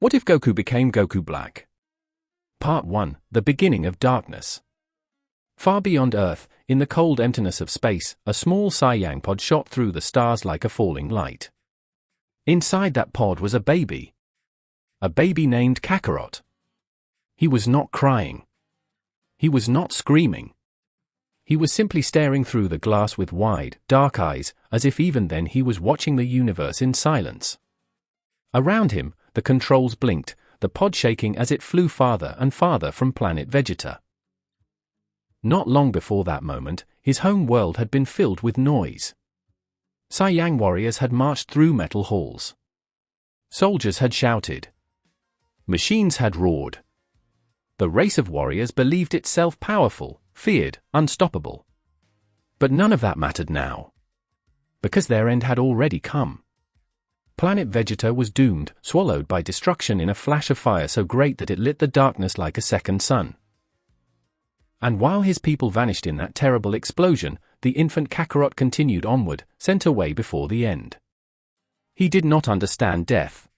What if Goku became Goku Black? Part 1: The Beginning of Darkness. Far beyond Earth, in the cold emptiness of space, a small Saiyan pod shot through the stars like a falling light. Inside that pod was a baby. A baby named Kakarot. He was not crying. He was not screaming. He was simply staring through the glass with wide, dark eyes, as if even then he was watching the universe in silence. Around him, the controls blinked, the pod shaking as it flew farther and farther from planet Vegeta. Not long before that moment, his home world had been filled with noise. Saiyan warriors had marched through metal halls. Soldiers had shouted. Machines had roared. The race of warriors believed itself powerful, feared, unstoppable. But none of that mattered now. Because their end had already come. Planet Vegeta was doomed, swallowed by destruction in a flash of fire so great that it lit the darkness like a second sun. And while his people vanished in that terrible explosion, the infant Kakarot continued onward, sent away before the end. He did not understand death.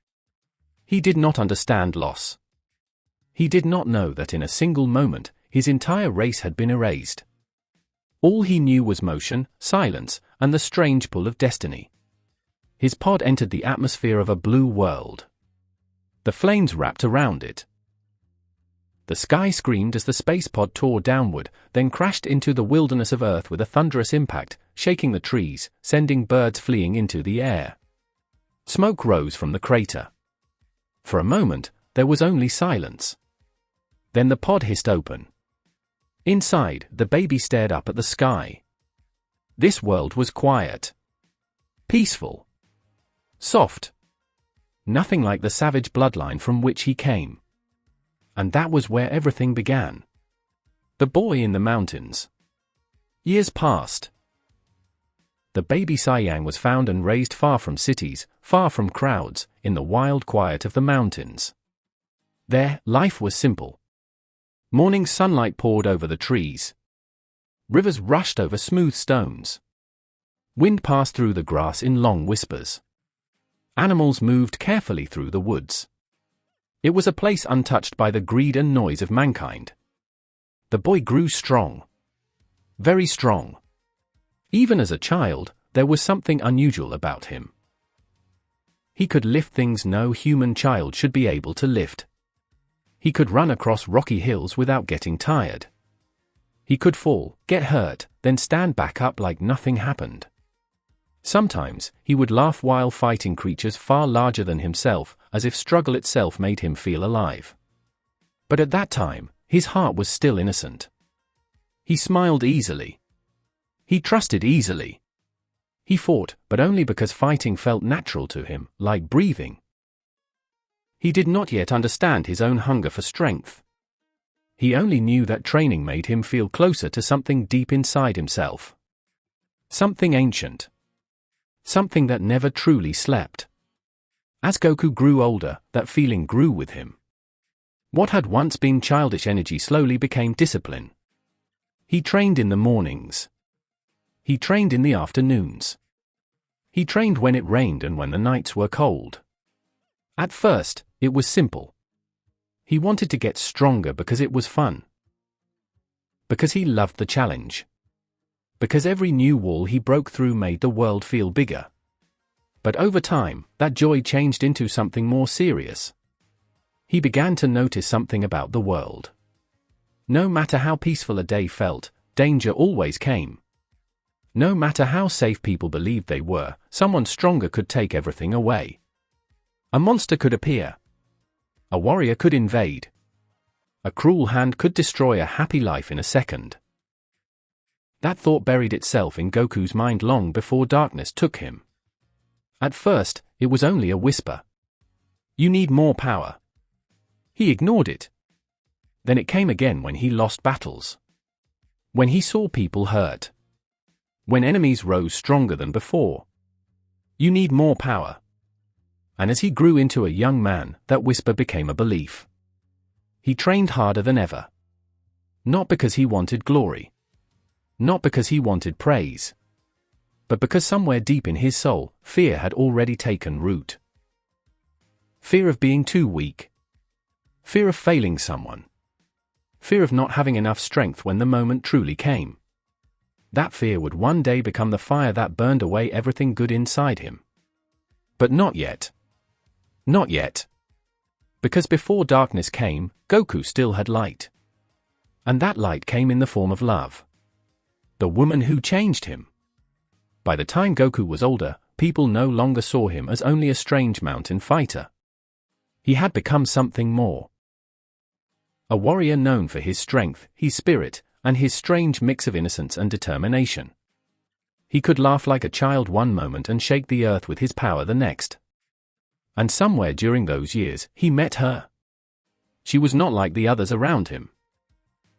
He did not understand loss. He did not know that in a single moment, his entire race had been erased. All he knew was motion, silence, and the strange pull of destiny. His pod entered the atmosphere of a blue world. The flames wrapped around it. The sky screamed as the space pod tore downward, then crashed into the wilderness of Earth with a thunderous impact, shaking the trees, sending birds fleeing into the air. Smoke rose from the crater. For a moment, there was only silence. Then the pod hissed open. Inside, the baby stared up at the sky. This world was quiet. Peaceful. Soft. Nothing like the savage bloodline from which he came. And that was where everything began. The boy in the mountains. Years passed. The baby Saiyan was found and raised far from cities, far from crowds, in the wild quiet of the mountains. There, life was simple. Morning sunlight poured over the trees. Rivers rushed over smooth stones. Wind passed through the grass in long whispers. Animals moved carefully through the woods. It was a place untouched by the greed and noise of mankind. The boy grew strong. Very strong. Even as a child, there was something unusual about him. He could lift things no human child should be able to lift. He could run across rocky hills without getting tired. He could fall, get hurt, then stand back up like nothing happened. Sometimes, he would laugh while fighting creatures far larger than himself, as if struggle itself made him feel alive. But at that time, his heart was still innocent. He smiled easily. He trusted easily. He fought, but only because fighting felt natural to him, like breathing. He did not yet understand his own hunger for strength. He only knew that training made him feel closer to something deep inside himself. Something ancient. Something that never truly slept. As Goku grew older, that feeling grew with him. What had once been childish energy slowly became discipline. He trained in the mornings. He trained in the afternoons. He trained when it rained and when the nights were cold. At first, it was simple. He wanted to get stronger because it was fun. Because he loved the challenge. Because every new wall he broke through made the world feel bigger. But over time, that joy changed into something more serious. He began to notice something about the world. No matter how peaceful a day felt, danger always came. No matter how safe people believed they were, someone stronger could take everything away. A monster could appear. A warrior could invade. A cruel hand could destroy a happy life in a second. That thought buried itself in Goku's mind long before darkness took him. At first, it was only a whisper. You need more power. He ignored it. Then it came again when he lost battles. When he saw people hurt. When enemies rose stronger than before. You need more power. And as he grew into a young man, that whisper became a belief. He trained harder than ever. Not because he wanted glory. Not because he wanted praise. But because somewhere deep in his soul, fear had already taken root. Fear of being too weak. Fear of failing someone. Fear of not having enough strength when the moment truly came. That fear would one day become the fire that burned away everything good inside him. But not yet. Not yet. Because before darkness came, Goku still had light. And that light came in the form of love. The woman who changed him. By the time Goku was older, people no longer saw him as only a strange mountain fighter. He had become something more. A warrior known for his strength, his spirit, and his strange mix of innocence and determination. He could laugh like a child one moment and shake the earth with his power the next. And somewhere during those years, he met her. She was not like the others around him.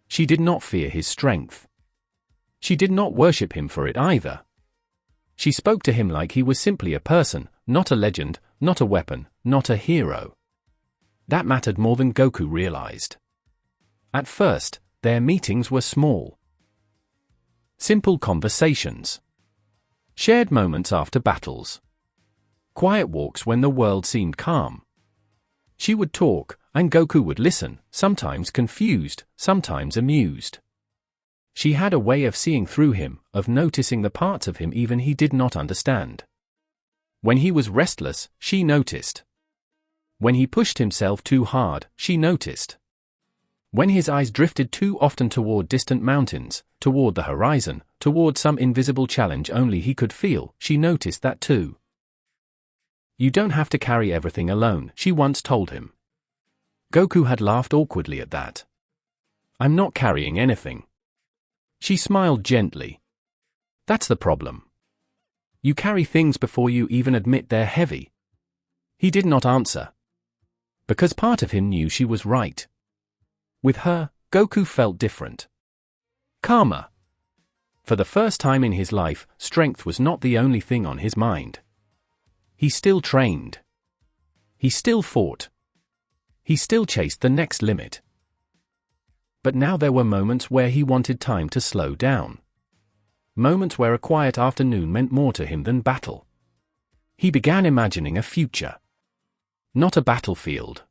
She did not fear his strength. She did not worship him for it either. She spoke to him like he was simply a person, not a legend, not a weapon, not a hero. That mattered more than Goku realized. At first, their meetings were small. Simple conversations. Shared moments after battles. Quiet walks when the world seemed calm. She would talk, and Goku would listen, sometimes confused, sometimes amused. She had a way of seeing through him, of noticing the parts of him even he did not understand. When he was restless, she noticed. When he pushed himself too hard, she noticed. When his eyes drifted too often toward distant mountains, toward the horizon, toward some invisible challenge only he could feel, she noticed that too. You don't have to carry everything alone, she once told him. Goku had laughed awkwardly at that. I'm not carrying anything. She smiled gently. That's the problem. You carry things before you even admit they're heavy. He did not answer. Because part of him knew she was right. With her, Goku felt different. Calmer. For the first time in his life, strength was not the only thing on his mind. He still trained. He still fought. He still chased the next limit. But now there were moments where he wanted time to slow down. Moments where a quiet afternoon meant more to him than battle. He began imagining a future. Not a battlefield.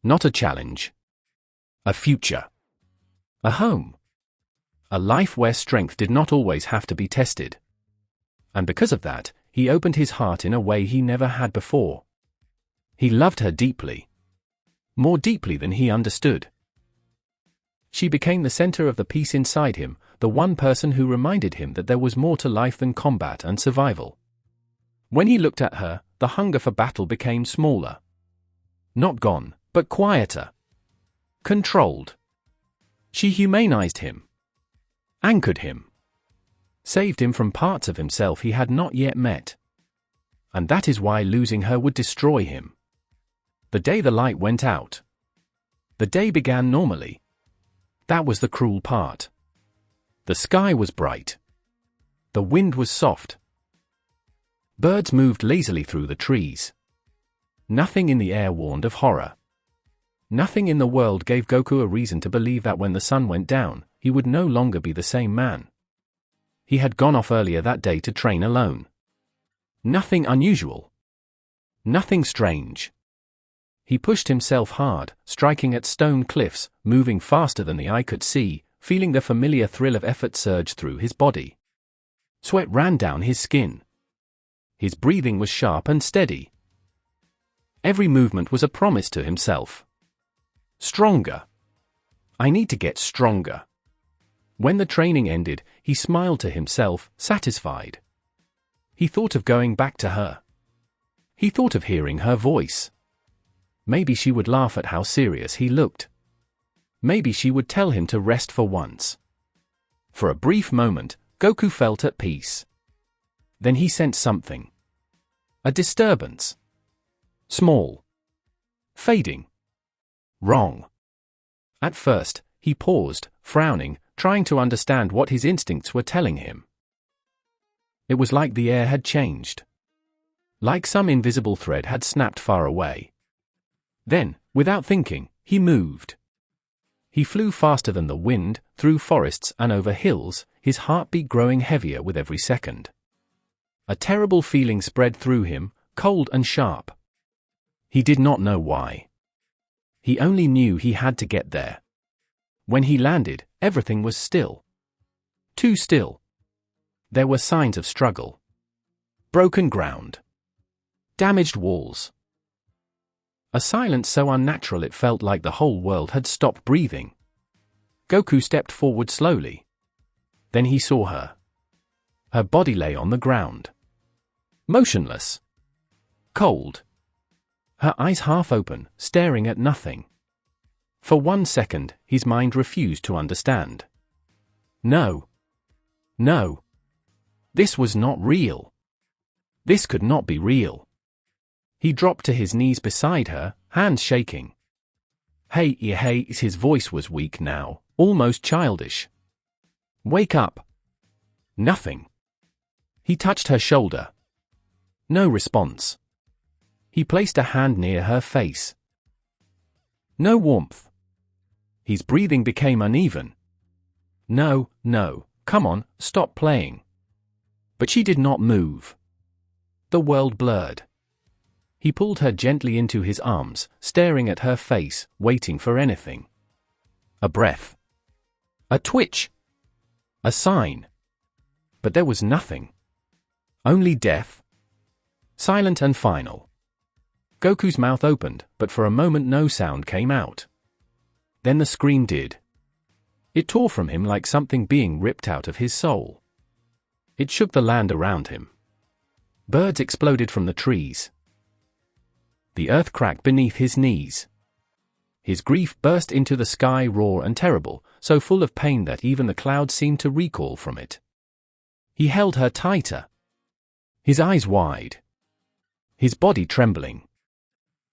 Not a challenge. A future. A home. A life where strength did not always have to be tested. And because of that, he opened his heart in a way he never had before. He loved her deeply. More deeply than he understood. She became the center of the peace inside him, the one person who reminded him that there was more to life than combat and survival. When he looked at her, the hunger for battle became smaller. Not gone, but quieter. Controlled. She humanized him. Anchored him. Saved him from parts of himself he had not yet met. And that is why losing her would destroy him. The day the light went out. The day began normally. That was the cruel part. The sky was bright. The wind was soft. Birds moved lazily through the trees. Nothing in the air warned of horror. Nothing in the world gave Goku a reason to believe that when the sun went down, he would no longer be the same man. He had gone off earlier that day to train alone. Nothing unusual. Nothing strange. He pushed himself hard, striking at stone cliffs, moving faster than the eye could see, feeling the familiar thrill of effort surge through his body. Sweat ran down his skin. His breathing was sharp and steady. Every movement was a promise to himself. Stronger. I need to get stronger. When the training ended, he smiled to himself, satisfied. He thought of going back to her. He thought of hearing her voice. Maybe she would laugh at how serious he looked. Maybe she would tell him to rest for once. For a brief moment, Goku felt at peace. Then he sensed something. A disturbance. Small. Fading. Wrong. At first, he paused, frowning, trying to understand what his instincts were telling him. It was like the air had changed. Like some invisible thread had snapped far away. Then, without thinking, he moved. He flew faster than the wind, through forests and over hills, his heartbeat growing heavier with every second. A terrible feeling spread through him, cold and sharp. He did not know why. He only knew he had to get there. When he landed, everything was still. Too still. There were signs of struggle. Broken ground. Damaged walls. A silence so unnatural it felt like the whole world had stopped breathing. Goku stepped forward slowly. Then he saw her. Her body lay on the ground. Motionless. Cold. Her eyes half open, staring at nothing. For 1 second, his mind refused to understand. No. No. This was not real. This could not be real. He dropped to his knees beside her, hands shaking. Hey, his voice was weak now, almost childish. Wake up. Nothing. He touched her shoulder. No response. He placed a hand near her face. No warmth. His breathing became uneven. No, come on, stop playing. But she did not move. The world blurred. He pulled her gently into his arms, staring at her face, waiting for anything. A breath. A twitch. A sign. But there was nothing. Only death. Silent and final. Goku's mouth opened, but for a moment no sound came out. Then the scream did. It tore from him like something being ripped out of his soul. It shook the land around him. Birds exploded from the trees. The earth cracked beneath his knees. His grief burst into the sky raw and terrible, so full of pain that even the clouds seemed to recoil from it. He held her tighter. His eyes wide. His body trembling.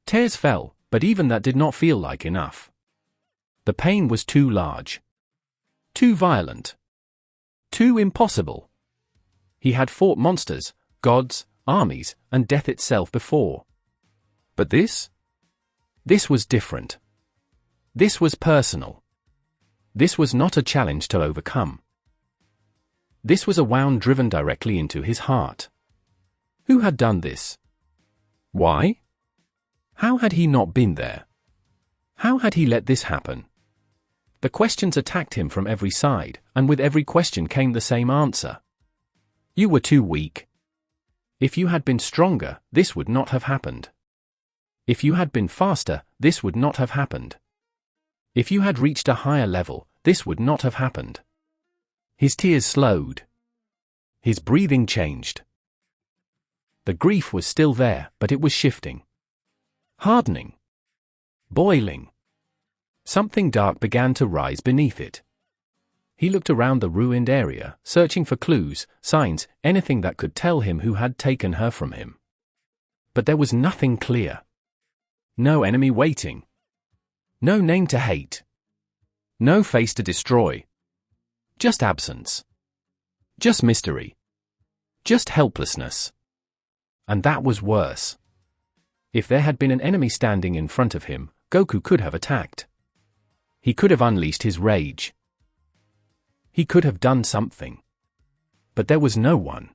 Tears fell, but even that did not feel like enough. The pain was too large. Too violent. Too impossible. He had fought monsters, gods, armies, and death itself before. But this? This was different. This was personal. This was not a challenge to overcome. This was a wound driven directly into his heart. Who had done this? Why? How had he not been there? How had he let this happen? The questions attacked him from every side, and with every question came the same answer. You were too weak. If you had been stronger, this would not have happened. If you had been faster, this would not have happened. If you had reached a higher level, this would not have happened. His tears slowed. His breathing changed. The grief was still there, but it was shifting. Hardening. Boiling. Something dark began to rise beneath it. He looked around the ruined area, searching for clues, signs, anything that could tell him who had taken her from him. But there was nothing clear. No enemy waiting. No name to hate. No face to destroy. Just absence. Just mystery. Just helplessness. And that was worse. If there had been an enemy standing in front of him, Goku could have attacked. He could have unleashed his rage. He could have done something. But there was no one.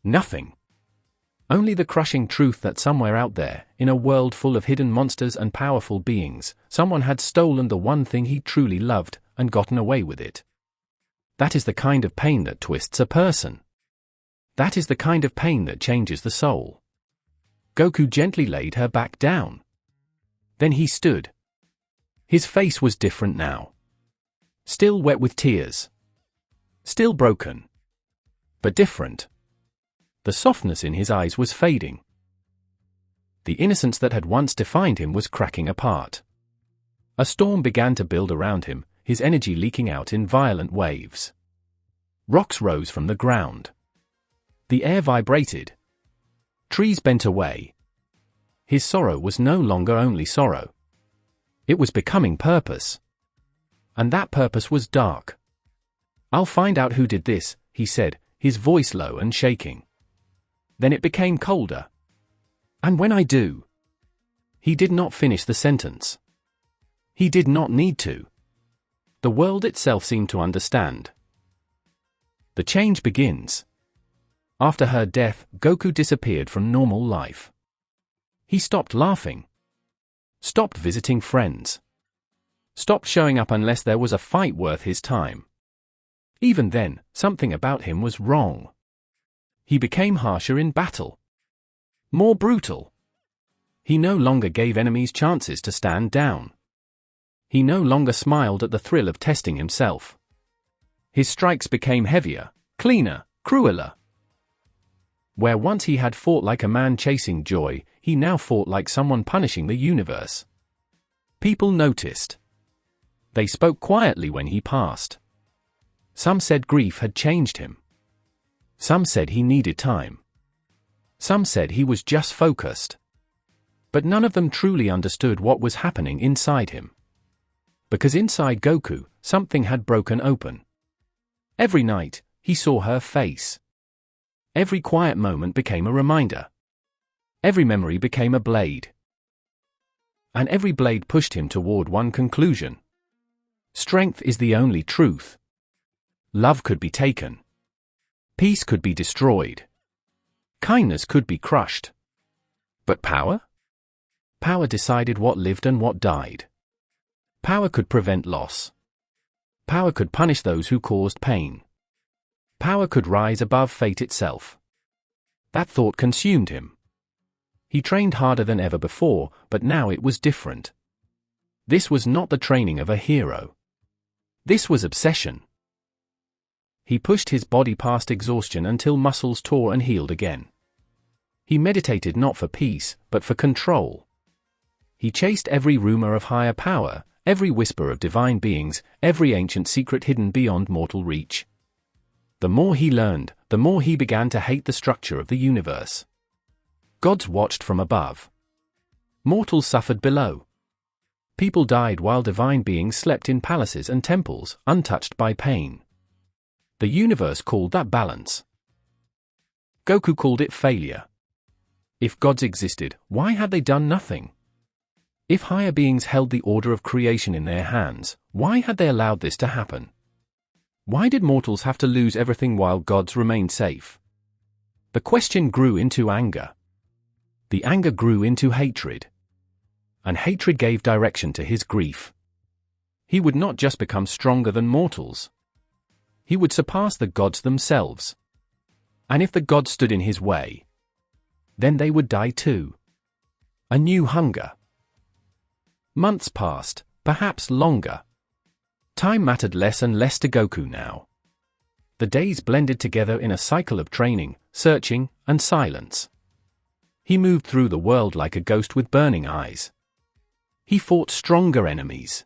Nothing. Only the crushing truth that somewhere out there, in a world full of hidden monsters and powerful beings, someone had stolen the one thing he truly loved, and gotten away with it. That is the kind of pain that twists a person. That is the kind of pain that changes the soul. Goku gently laid her back down. Then he stood. His face was different now. Still wet with tears. Still broken. But different. The softness in his eyes was fading. The innocence that had once defined him was cracking apart. A storm began to build around him, his energy leaking out in violent waves. Rocks rose from the ground. The air vibrated. Trees bent away. His sorrow was no longer only sorrow. It was becoming purpose. And that purpose was dark. "I'll find out who did this," he said, his voice low and shaking. Then it became colder. "And when I do..." He did not finish the sentence. He did not need to. The world itself seemed to understand. The change begins. After her death, Goku disappeared from normal life. He stopped laughing. Stopped visiting friends. Stopped showing up unless there was a fight worth his time. Even then, something about him was wrong. He became harsher in battle. More brutal. He no longer gave enemies chances to stand down. He no longer smiled at the thrill of testing himself. His strikes became heavier, cleaner, crueler. Where once he had fought like a man chasing joy, he now fought like someone punishing the universe. People noticed. They spoke quietly when he passed. Some said grief had changed him. Some said he needed time. Some said he was just focused. But none of them truly understood what was happening inside him. Because inside Goku, something had broken open. Every night, he saw her face. Every quiet moment became a reminder. Every memory became a blade. And every blade pushed him toward one conclusion. Strength is the only truth. Love could be taken. Peace could be destroyed. Kindness could be crushed. But power? Power decided what lived and what died. Power could prevent loss. Power could punish those who caused pain. Power could rise above fate itself. That thought consumed him. He trained harder than ever before, but now it was different. This was not the training of a hero. This was obsession. He pushed his body past exhaustion until muscles tore and healed again. He meditated not for peace, but for control. He chased every rumor of higher power, every whisper of divine beings, every ancient secret hidden beyond mortal reach. The more he learned, the more he began to hate the structure of the universe. Gods watched from above. Mortals suffered below. People died while divine beings slept in palaces and temples, untouched by pain. The universe called that balance. Goku called it failure. If gods existed, why had they done nothing? If higher beings held the order of creation in their hands, why had they allowed this to happen? Why did mortals have to lose everything while gods remained safe? The question grew into anger. The anger grew into hatred. And hatred gave direction to his grief. He would not just become stronger than mortals. He would surpass the gods themselves. And if the gods stood in his way, then they would die too. A new hunger. Months passed, perhaps longer. Time mattered less and less to Goku now. The days blended together in a cycle of training, searching, and silence. He moved through the world like a ghost with burning eyes. He fought stronger enemies.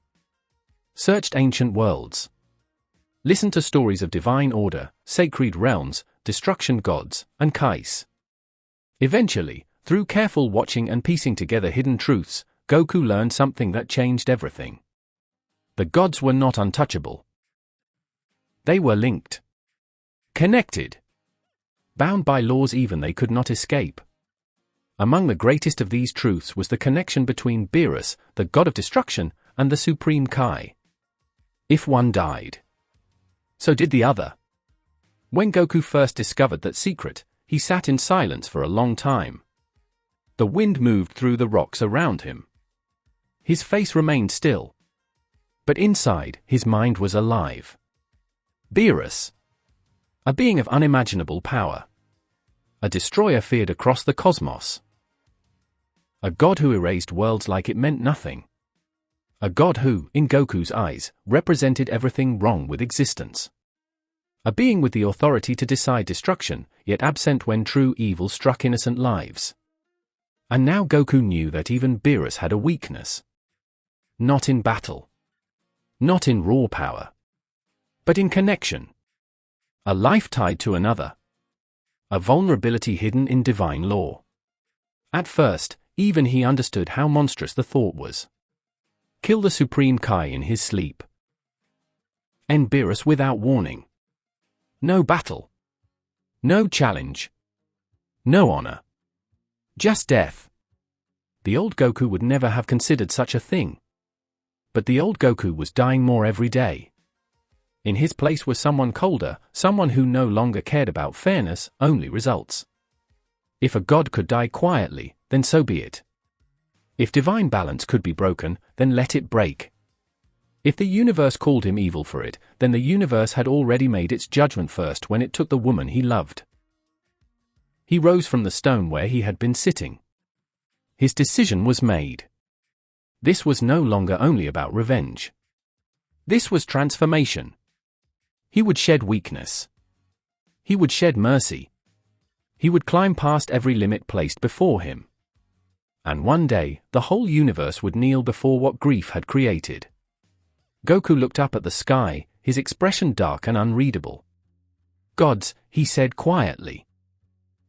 Searched ancient worlds. Listened to stories of divine order, sacred realms, destruction gods, and kais. Eventually, through careful watching and piecing together hidden truths, Goku learned something that changed everything. The gods were not untouchable. They were linked. Connected. Bound by laws even they could not escape. Among the greatest of these truths was the connection between Beerus, the god of destruction, and the supreme Kai. If one died, so did the other. When Goku first discovered that secret, he sat in silence for a long time. The wind moved through the rocks around him. His face remained still. But inside, his mind was alive. Beerus. A being of unimaginable power. A destroyer feared across the cosmos. A god who erased worlds like it meant nothing. A god who, in Goku's eyes, represented everything wrong with existence. A being with the authority to decide destruction, yet absent when true evil struck innocent lives. And now Goku knew that even Beerus had a weakness. Not in battle. Not in raw power. But in connection. A life tied to another. A vulnerability hidden in divine law. At first, even he understood how monstrous the thought was. Kill the Supreme Kai in his sleep. End Beerus without warning. No battle. No challenge. No honor. Just death. The old Goku would never have considered such a thing. But the old Goku was dying more every day. In his place was someone colder, someone who no longer cared about fairness, only results. If a god could die quietly, then so be it. If divine balance could be broken, then let it break. If the universe called him evil for it, then the universe had already made its judgment first when it took the woman he loved. He rose from the stone where he had been sitting. His decision was made. This was no longer only about revenge. This was transformation. He would shed weakness. He would shed mercy. He would climb past every limit placed before him. And one day, the whole universe would kneel before what grief had created. Goku looked up at the sky, his expression dark and unreadable. "Gods," he said quietly.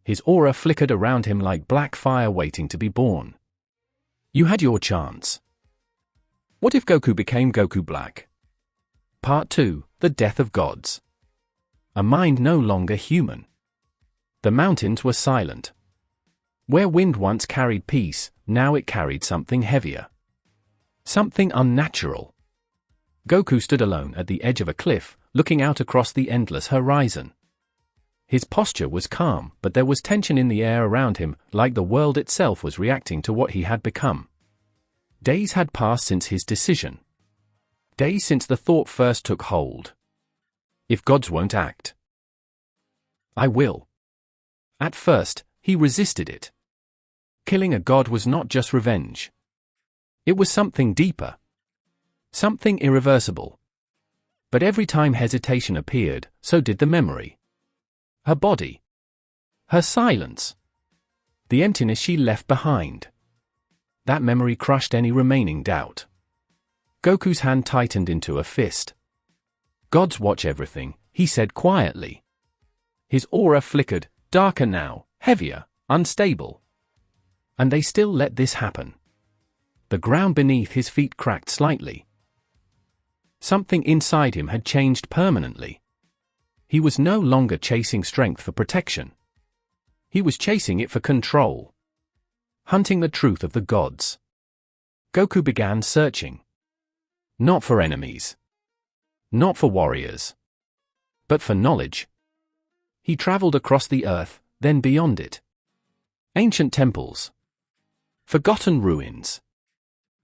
His aura flickered around him like black fire waiting to be born. You had your chance. What if Goku became Goku Black? Part 2, The Death of Gods. A mind no longer human. The mountains were silent. Where wind once carried peace, now it carried something heavier. Something unnatural. Goku stood alone at the edge of a cliff, looking out across the endless horizon. His posture was calm, but there was tension in the air around him, like the world itself was reacting to what he had become. Days had passed since his decision. Days since the thought first took hold. If gods won't act, I will. At first, he resisted it. Killing a god was not just revenge. It was something deeper. Something irreversible. But every time hesitation appeared, so did the memory. Her body. Her silence. The emptiness she left behind. That memory crushed any remaining doubt. Goku's hand tightened into a fist. Gods watch everything, he said quietly. His aura flickered, darker now, heavier, unstable. And they still let this happen. The ground beneath his feet cracked slightly. Something inside him had changed permanently. He was no longer chasing strength for protection. He was chasing it for control. Hunting the truth of the gods. Goku began searching. Not for enemies. Not for warriors. But for knowledge. He traveled across the earth, then beyond it. Ancient temples. Forgotten ruins.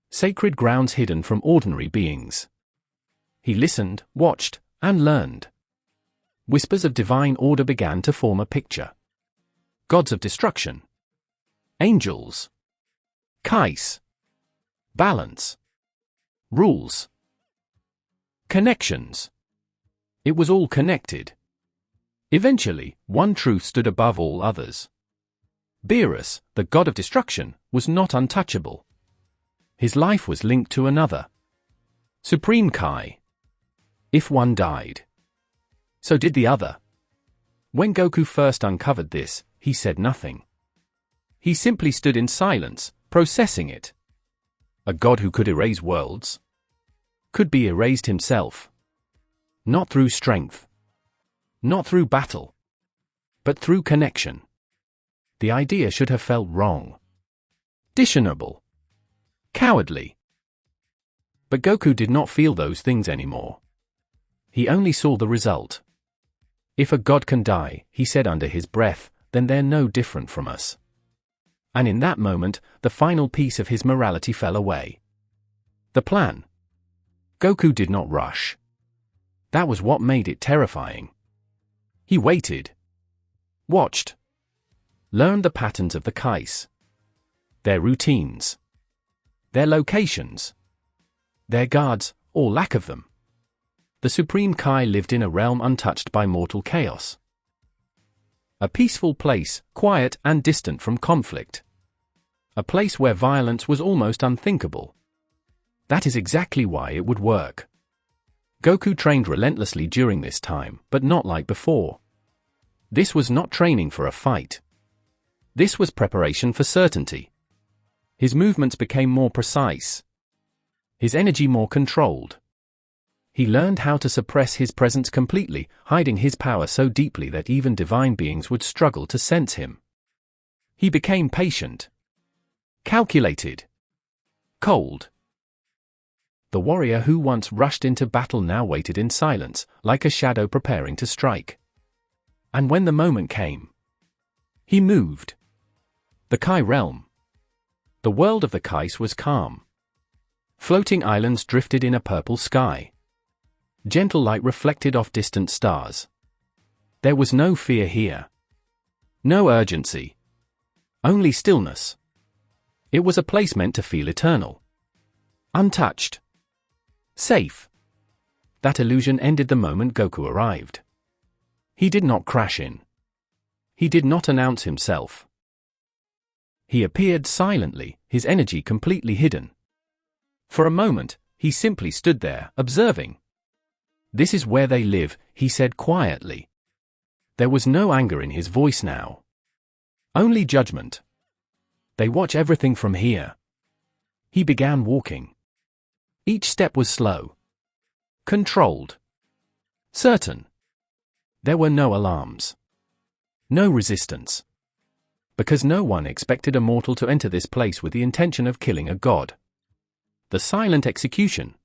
Sacred grounds hidden from ordinary beings. He listened, watched, and learned. Whispers of divine order began to form a picture. Gods of destruction. Angels. Kais. Balance. Rules. Connections. It was all connected. Eventually, one truth stood above all others. Beerus, the god of destruction, was not untouchable. His life was linked to another. Supreme Kai. If one died, so did the other. When Goku first uncovered this, he said nothing. He simply stood in silence, processing it. A god who could erase worlds. Could be erased himself. Not through strength. Not through battle. But through connection. The idea should have felt wrong. Dishonorable. Cowardly. But Goku did not feel those things anymore. He only saw the result. If a god can die, he said under his breath, then they're no different from us. And in that moment, the final piece of his morality fell away. The plan. Goku did not rush. That was what made it terrifying. He waited. Watched. Learned the patterns of the Kais. Their routines. Their locations. Their guards, or lack of them. The Supreme Kai lived in a realm untouched by mortal chaos. A peaceful place, quiet and distant from conflict. A place where violence was almost unthinkable. That is exactly why it would work. Goku trained relentlessly during this time, but not like before. This was not training for a fight. This was preparation for certainty. His movements became more precise. His energy more controlled. He learned how to suppress his presence completely, hiding his power so deeply that even divine beings would struggle to sense him. He became patient. Calculated. Cold. The warrior who once rushed into battle now waited in silence, like a shadow preparing to strike. And when the moment came, he moved. The Kai realm. The world of the Kais was calm. Floating islands drifted in a purple sky. Gentle light reflected off distant stars. There was no fear here. No urgency. Only stillness. It was a place meant to feel eternal. Untouched. Safe. That illusion ended the moment Goku arrived. He did not crash in. He did not announce himself. He appeared silently, his energy completely hidden. For a moment, he simply stood there, observing. "This is where they live," he said quietly. There was no anger in his voice now. Only judgment. "They watch everything from here." He began walking. Each step was slow. Controlled. Certain. There were no alarms. No resistance. Because no one expected a mortal to enter this place with the intention of killing a god. The silent execution.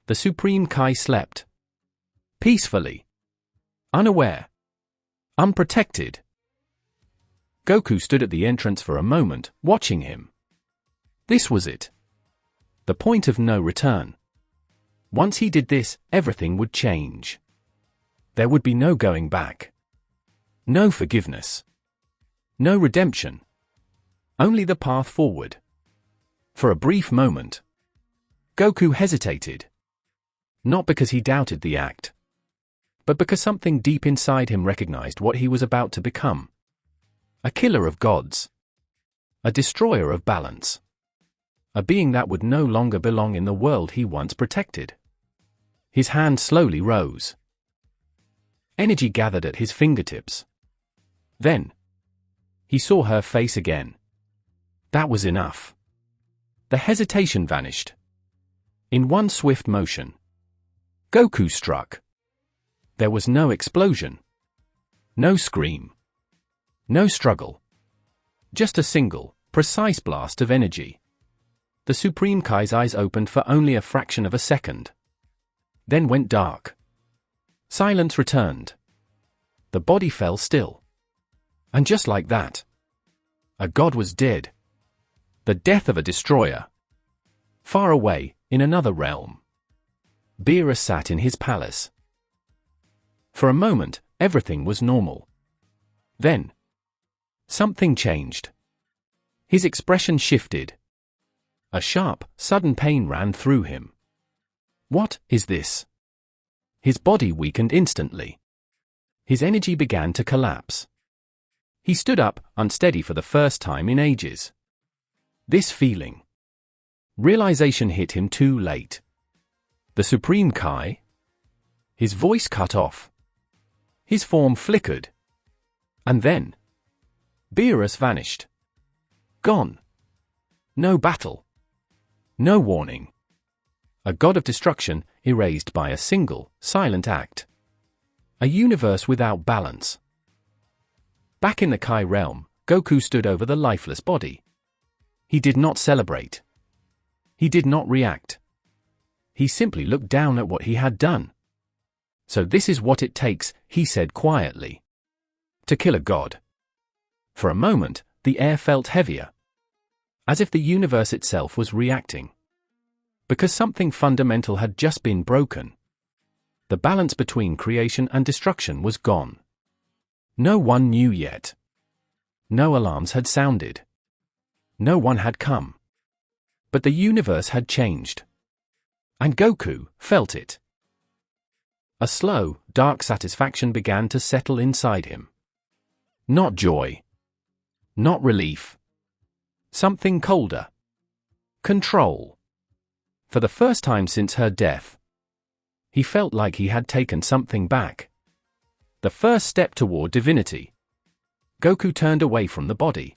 The Supreme Kai slept. Peacefully. Unaware. Unprotected. Goku stood at the entrance for a moment, watching him. This was it. The point of no return. Once he did this, everything would change. There would be no going back. No forgiveness. No redemption. Only the path forward. For a brief moment, Goku hesitated. Not because he doubted the act, but because something deep inside him recognized what he was about to become. A killer of gods. A destroyer of balance. A being that would no longer belong in the world he once protected. His hand slowly rose. Energy gathered at his fingertips. Then, he saw her face again. That was enough. The hesitation vanished. In one swift motion, Goku struck. There was no explosion. No scream. No struggle. Just a single, precise blast of energy. The Supreme Kai's eyes opened for only a fraction of a second. Then went dark. Silence returned. The body fell still. And just like that, a god was dead. The death of a destroyer. Far away, in another realm. Beerus sat in his palace. For a moment, everything was normal. Then, something changed. His expression shifted. A sharp, sudden pain ran through him. What is this? His body weakened instantly. His energy began to collapse. He stood up, unsteady for the first time in ages. This feeling. Realization hit him too late. The Supreme Kai? His voice cut off. His form flickered. And then, Beerus vanished. Gone. No battle. No warning. A god of destruction, erased by a single, silent act. A universe without balance. Back in the Kai realm, Goku stood over the lifeless body. He did not celebrate. He did not react. He simply looked down at what he had done. So this is what it takes, he said quietly. To kill a god. For a moment, the air felt heavier. As if the universe itself was reacting. Because something fundamental had just been broken. The balance between creation and destruction was gone. No one knew yet. No alarms had sounded. No one had come. But the universe had changed. And Goku felt it. A slow, dark satisfaction began to settle inside him. Not joy. Not relief. Something colder. Control. For the first time since her death, he felt like he had taken something back. The first step toward divinity. Goku turned away from the body.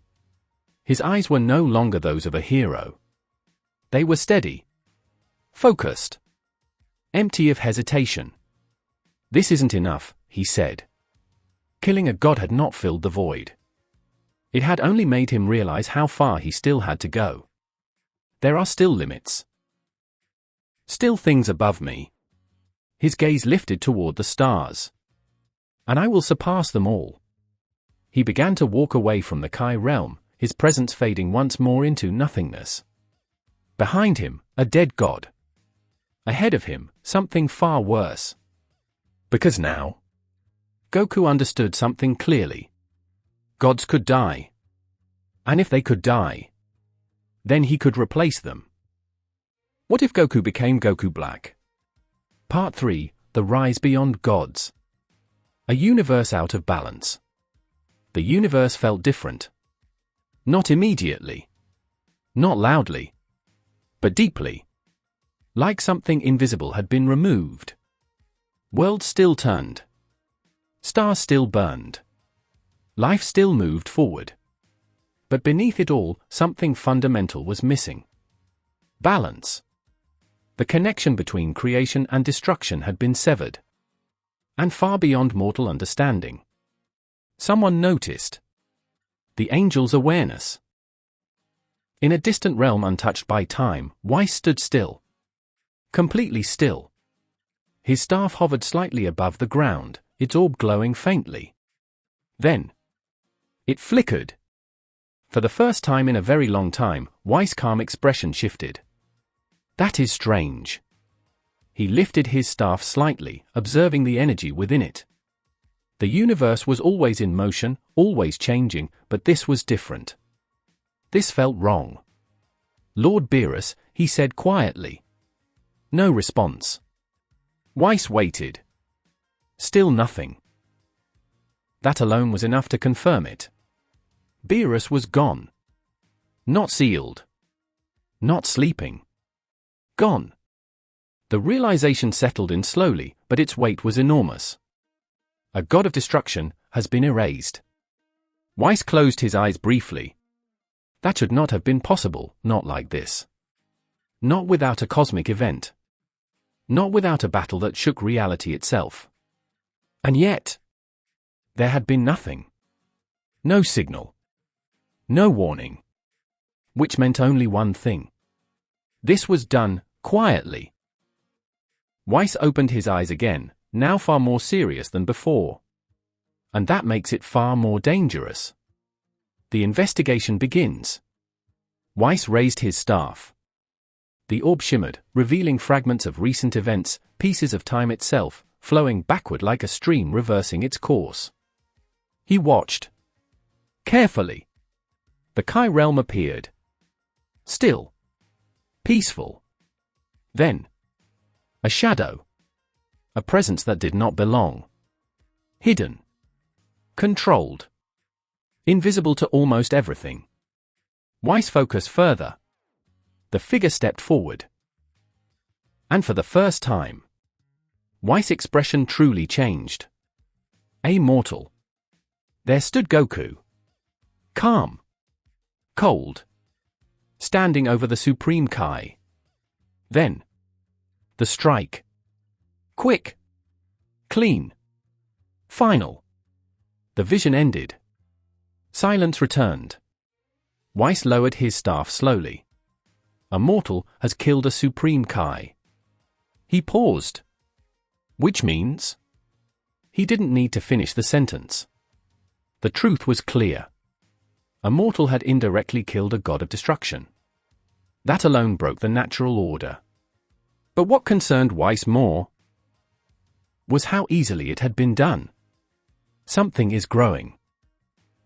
His eyes were no longer those of a hero. They were steady. Focused. Empty of hesitation. This isn't enough, he said. Killing a god had not filled the void. It had only made him realize how far he still had to go. There are still limits. Still things above me. His gaze lifted toward the stars. And I will surpass them all. He began to walk away from the Kai realm, his presence fading once more into nothingness. Behind him, a dead god. Ahead of him, something far worse. Because now, Goku understood something clearly. Gods could die. And if they could die, then he could replace them. What if Goku became Goku Black? Part 3, The Rise Beyond Gods. A universe out of balance. The universe felt different. Not immediately. Not loudly. But deeply. Like something invisible had been removed. Worlds still turned. Stars still burned. Life still moved forward. But beneath it all, something fundamental was missing. Balance. The connection between creation and destruction had been severed. And far beyond mortal understanding. Someone noticed. The angel's awareness. In a distant realm untouched by time, Whis stood still. Completely still. His staff hovered slightly above the ground, its orb glowing faintly. Then, it flickered. For the first time in a very long time, Whis' calm expression shifted. That is strange. He lifted his staff slightly, observing the energy within it. The universe was always in motion, always changing, but this was different. This felt wrong. Lord Beerus, he said quietly. No response. Whis waited. Still nothing. That alone was enough to confirm it. Beerus was gone. Not sealed. Not sleeping. Gone. The realization settled in slowly, but its weight was enormous. A god of destruction has been erased. Whis closed his eyes briefly. That should not have been possible, not like this. Not without a cosmic event. Not without a battle that shook reality itself. And yet, there had been nothing. No signal. No warning. Which meant only one thing. This was done, quietly. Whis opened his eyes again, now far more serious than before. And that makes it far more dangerous. The investigation begins. Whis raised his staff. The orb shimmered, revealing fragments of recent events, pieces of time itself, flowing backward like a stream reversing its course. He watched. Carefully. The Kai realm appeared. Still. Peaceful. Then. A shadow. A presence that did not belong. Hidden. Controlled. Invisible to almost everything. Whis focused further. The figure stepped forward. And for the first time, Whis' expression truly changed. Immortal. There stood Goku. Calm. Cold. Standing over the Supreme Kai. Then. The strike. Quick. Clean. Final. The vision ended. Silence returned. Whis lowered his staff slowly. A mortal has killed a Supreme Kai. He paused. Which means? He didn't need to finish the sentence. The truth was clear. A mortal had indirectly killed a god of destruction. That alone broke the natural order. But what concerned Whis more was how easily it had been done. Something is growing.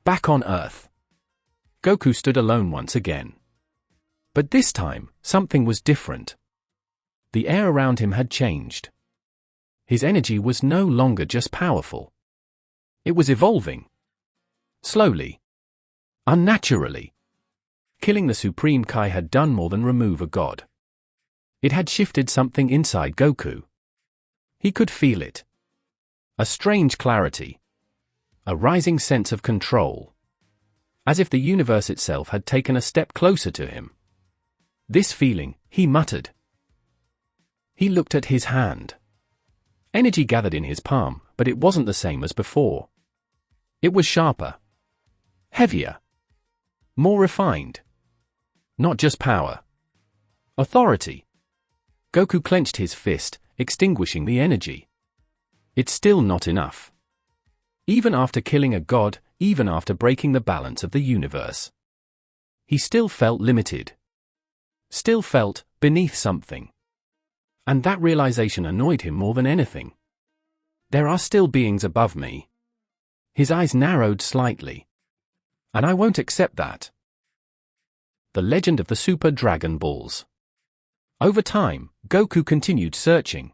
Back on Earth. Goku stood alone once again. But this time, something was different. The air around him had changed. His energy was no longer just powerful. It was evolving. Slowly. Unnaturally. Killing the Supreme Kai had done more than remove a god. It had shifted something inside Goku. He could feel it. A strange clarity. A rising sense of control. As if the universe itself had taken a step closer to him. This feeling, he muttered. He looked at his hand. Energy gathered in his palm, but it wasn't the same as before. It was sharper. Heavier. More refined. Not just power. Authority. Goku clenched his fist, extinguishing the energy. It's still not enough. Even after killing a god, even after breaking the balance of the universe. he still felt limited. Still felt beneath something. And that realization annoyed him more than anything. There are still beings above me. His eyes narrowed slightly. And I won't accept that. The legend of the Super Dragon Balls. Over time, Goku continued searching.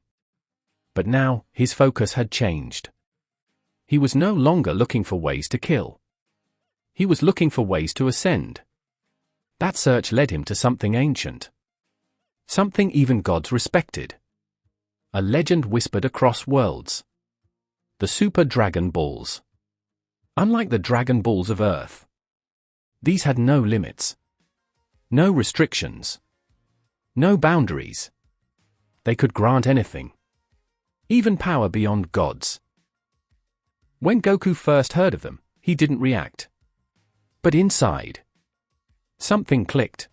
But now, his focus had changed. He was no longer looking for ways to kill. He was looking for ways to ascend. That search led him to something ancient. Something even gods respected. A legend whispered across worlds. The Super Dragon Balls. Unlike the Dragon Balls of Earth, these had no limits. No restrictions. No boundaries. They could grant anything. Even power beyond gods. When Goku first heard of them, he didn't react. But inside, something clicked.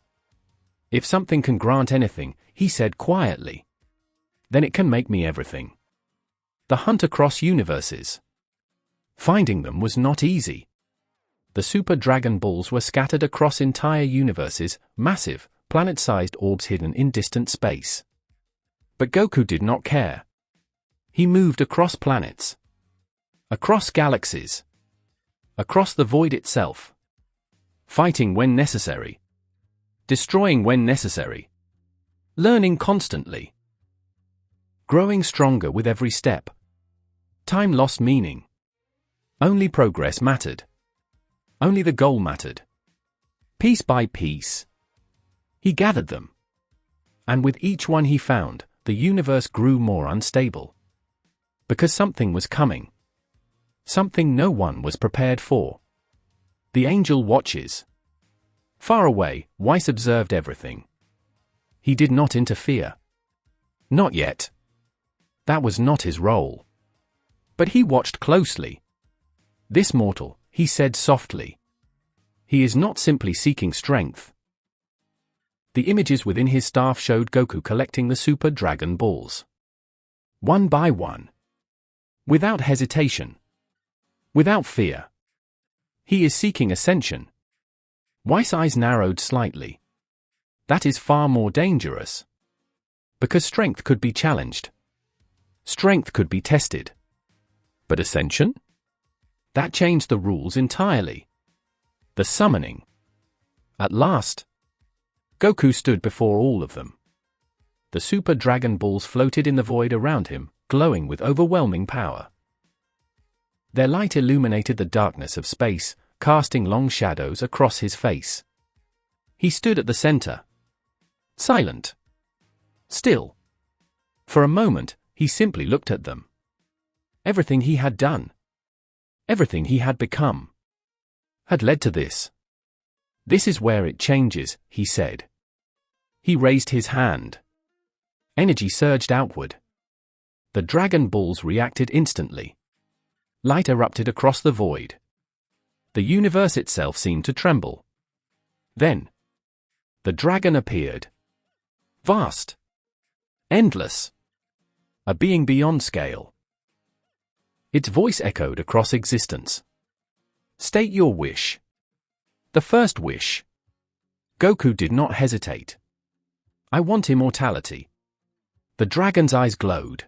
If something can grant anything, he said quietly, then it can make me everything. The hunt across universes. Finding them was not easy. The Super Dragon Balls were scattered across entire universes, massive, planet-sized orbs hidden in distant space. But Goku did not care. He moved across planets. Across galaxies. Across the void itself. Fighting when necessary. Destroying when necessary. Learning constantly. Growing stronger with every step. Time lost meaning. Only progress mattered. Only the goal mattered. Piece by piece, he gathered them. And with each one he found, the universe grew more unstable. Because something was coming. Something no one was prepared for. The angel watches. Far away, Whis observed everything. He did not interfere. Not yet. That was not his role. But he watched closely. This mortal, he said softly. He is not simply seeking strength. The images within his staff showed Goku collecting the Super Dragon Balls. One by one. Without hesitation. Without fear. He is seeking ascension. Whis' eyes narrowed slightly. That is far more dangerous. Because strength could be challenged. Strength could be tested. But ascension? That changed the rules entirely. The summoning. At last, Goku stood before all of them. The Super Dragon Balls floated in the void around him, glowing with overwhelming power. Their light illuminated the darkness of space, casting long shadows across his face. He stood at the center. Silent. Still. For a moment, he simply looked at them. Everything he had done. Everything he had become. Had led to this. This is where it changes, he said. He raised his hand. Energy surged outward. The Dragon Balls reacted instantly. Light erupted across the void. The universe itself seemed to tremble. Then, the dragon appeared. Vast. Endless. A being beyond scale. Its voice echoed across existence. State your wish. The first wish. Goku did not hesitate. I want immortality. The dragon's eyes glowed.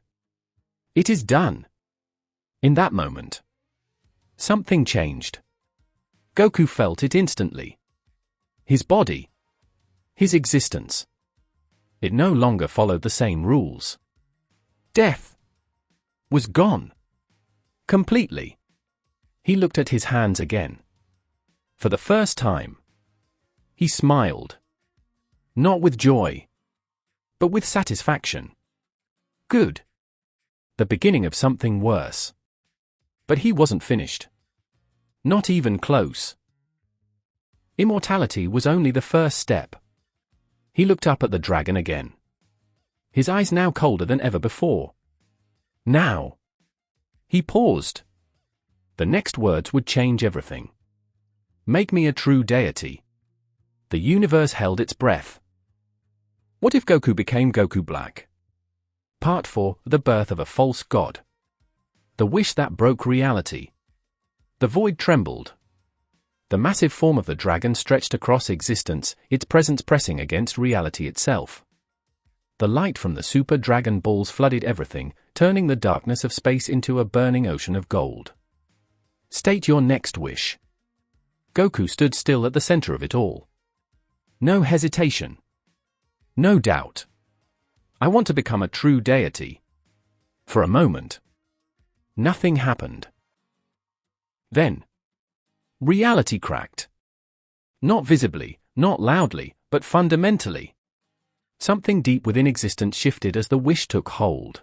It is done. In that moment, something changed. Goku felt it instantly. His body. His existence. It no longer followed the same rules. Death was gone. Completely. He looked at his hands again. For the first time, he smiled. Not with joy, but with satisfaction. Good. The beginning of something worse. But he wasn't finished. Not even close. Immortality was only the first step. He looked up at the dragon again. His eyes now colder than ever before. Now. He paused. The next words would change everything. Make me a true deity. The universe held its breath. What if Goku became Goku Black? Part 4, The Birth of a False God. The wish that broke reality. The void trembled. The massive form of the dragon stretched across existence, its presence pressing against reality itself. The light from the super dragon balls flooded everything, turning the darkness of space into a burning ocean of gold. State your next wish. Goku stood still at the center of it all. No hesitation. No doubt. I want to become a true deity. For a moment. Nothing happened. Then. Reality cracked. Not visibly, not loudly, but fundamentally. Something deep within existence shifted as the wish took hold.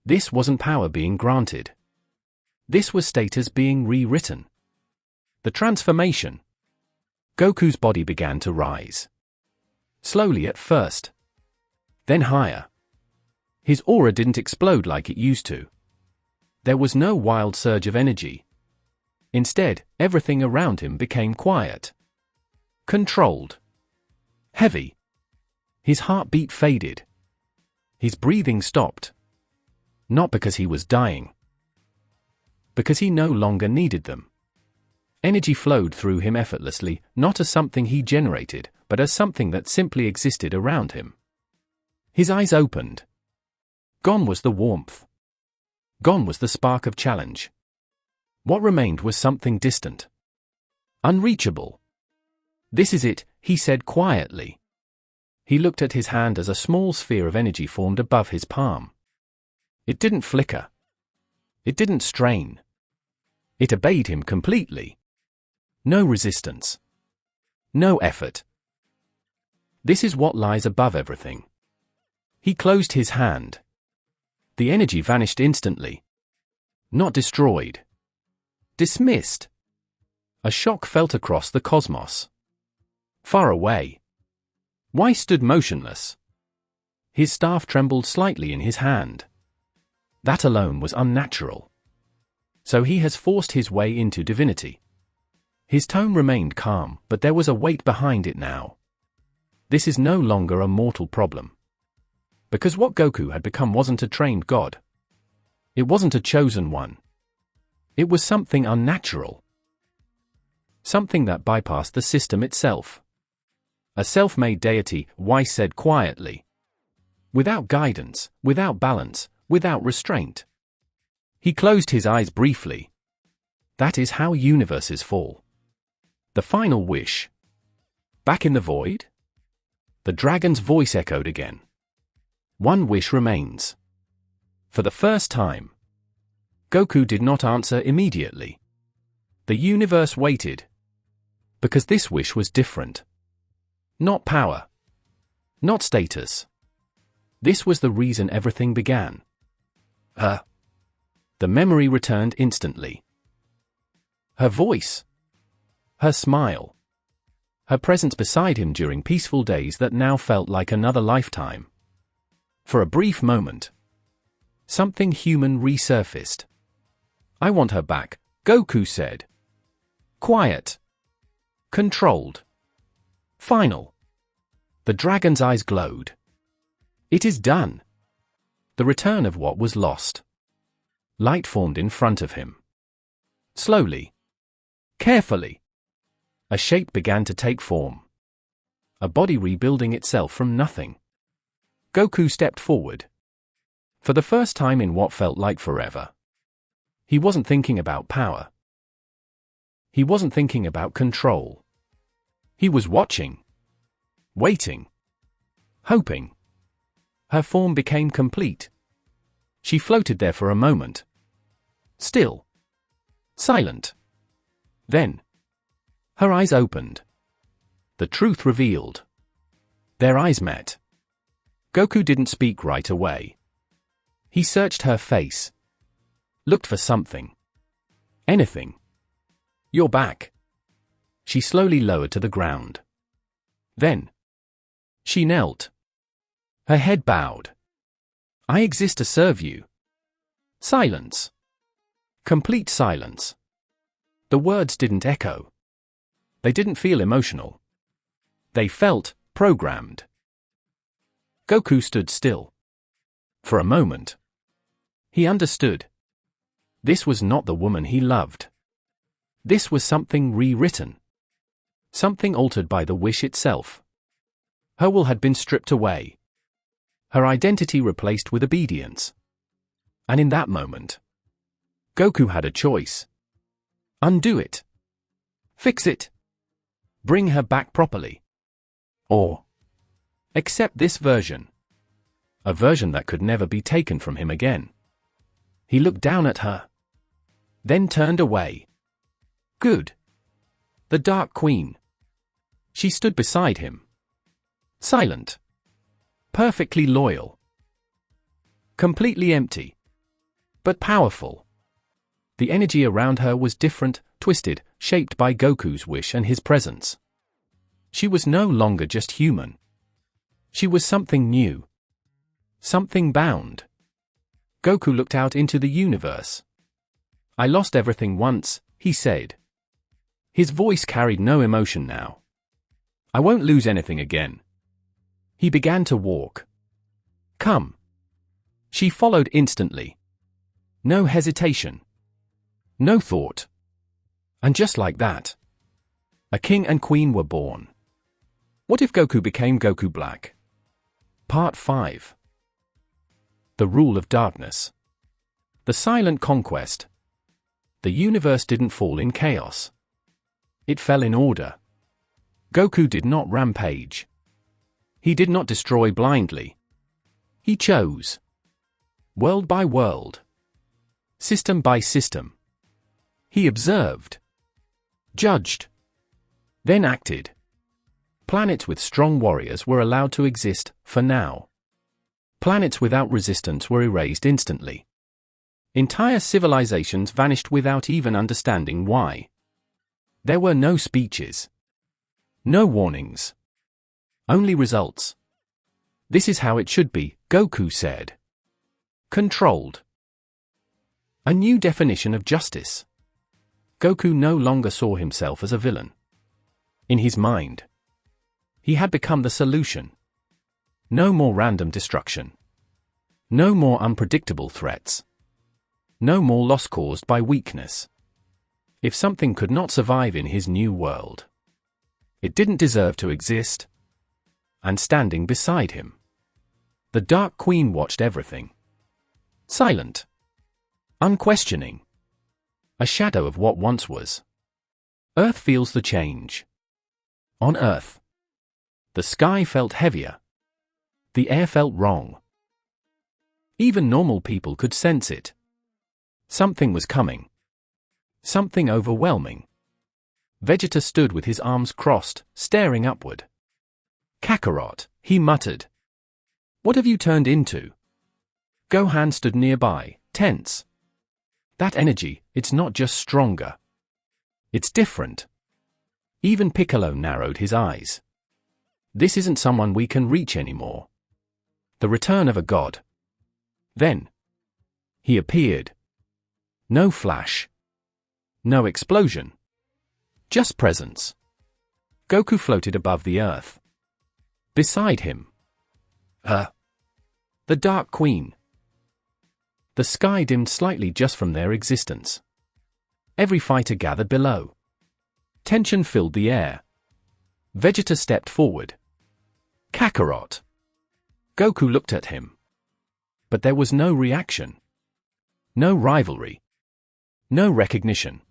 This wasn't power being granted. This was status being rewritten. The transformation. Goku's body began to rise. Slowly at first. Then higher. His aura didn't explode like it used to. There was no wild surge of energy. Instead, everything around him became quiet. Controlled. Heavy. His heartbeat faded. His breathing stopped. Not because he was dying. Because he no longer needed them. Energy flowed through him effortlessly, not as something he generated, but as something that simply existed around him. His eyes opened. Gone was the warmth. Gone was the spark of challenge. What remained was something distant. Unreachable. This is it, he said quietly. He looked at his hand as a small sphere of energy formed above his palm. It didn't flicker. It didn't strain. It obeyed him completely. No resistance. No effort. This is what lies above everything. He closed his hand. The energy vanished instantly. Not destroyed. Dismissed. A shock felt across the cosmos. Far away. Why stood motionless? His staff trembled slightly in his hand. That alone was unnatural. So he has forced his way into divinity. His tone remained calm, but there was a weight behind it now. This is no longer a mortal problem. Because what Goku had become wasn't a trained god. It wasn't a chosen one. It was something unnatural. Something that bypassed the system itself. A self-made deity, Weiss said quietly. Without guidance, without balance, without restraint. He closed his eyes briefly. That is how universes fall. The final wish. Back in the void? The dragon's voice echoed again. One wish remains. For the first time. Goku did not answer immediately. The universe waited. Because this wish was different. Not power. Not status. This was the reason everything began. Her. The memory returned instantly. Her voice. Her smile. Her presence beside him during peaceful days that now felt like another lifetime. For a brief moment. Something human resurfaced. I want her back, Goku said. Quiet. Controlled. Final. The dragon's eyes glowed. It is done. The return of what was lost. Light formed in front of him. Slowly. Carefully. A shape began to take form. A body rebuilding itself from nothing. Goku stepped forward. For the first time in what felt like forever. He wasn't thinking about power. He wasn't thinking about control. He was watching. Waiting. Hoping. Her form became complete. She floated there for a moment. Still. Silent. Then. Her eyes opened. The truth revealed. Their eyes met. Goku didn't speak right away. He searched her face. Looked for something. Anything. You're back. She slowly lowered to the ground. Then. She knelt. Her head bowed. I exist to serve you. Silence. Complete silence. The words didn't echo. They didn't feel emotional. They felt programmed. Goku stood still. For a moment. He understood. This was not the woman he loved. This was something rewritten. Something altered by the wish itself. Her will had been stripped away. Her identity replaced with obedience. And in that moment, Goku had a choice. Undo it. Fix it. Bring her back properly. Or accept this version. A version that could never be taken from him again. He looked down at her. Then turned away. Good. The Dark Queen. She stood beside him. Silent. Perfectly loyal. Completely empty. But powerful. The energy around her was different, twisted, shaped by Goku's wish and his presence. She was no longer just human. She was something new. Something bound. Goku looked out into the universe. I lost everything once, he said. His voice carried no emotion now. I won't lose anything again. He began to walk. Come. She followed instantly. No hesitation. No thought. And just like that, a king and queen were born. What if Goku became Goku Black? Part 5. The Rule of Darkness. The Silent Conquest. The universe didn't fall in chaos. It fell in order. Goku did not rampage. He did not destroy blindly. He chose. World by world. System by system. He observed. Judged. Then acted. Planets with strong warriors were allowed to exist, for now. Planets without resistance were erased instantly. Entire civilizations vanished without even understanding why. There were no speeches. No warnings. Only results. This is how it should be, Goku said. Controlled. A new definition of justice. Goku no longer saw himself as a villain. In his mind, he had become the solution. No more random destruction. No more unpredictable threats. No more loss caused by weakness. If something could not survive in his new world, it didn't deserve to exist. And standing beside him, the Dark Queen watched everything. Silent. Unquestioning. A shadow of what once was. Earth feels the change. On Earth, the sky felt heavier. The air felt wrong. Even normal people could sense it. Something was coming. Something overwhelming. Vegeta stood with his arms crossed, staring upward. Kakarot, he muttered. What have you turned into? Gohan stood nearby, tense. That energy, it's not just stronger. It's different. Even Piccolo narrowed his eyes. This isn't someone we can reach anymore. The return of a god. Then he appeared. No flash. No explosion. Just presence. Goku floated above the earth. Beside him, the Dark Queen. The sky dimmed slightly just from their existence. Every fighter gathered below. Tension filled the air. Vegeta stepped forward. Kakarot. Goku looked at him. But there was no reaction. No rivalry. No recognition.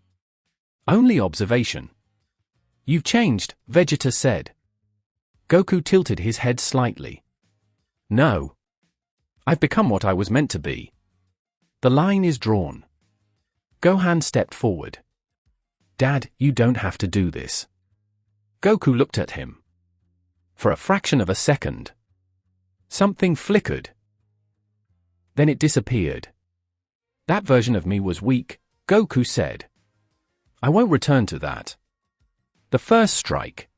Only observation. You've changed, Vegeta said. Goku tilted his head slightly. No. I've become what I was meant to be. The line is drawn. Gohan stepped forward. Dad, you don't have to do this. Goku looked at him. For a fraction of a second, something flickered. Then it disappeared. That version of me was weak, Goku said. I won't return to that. The first strike.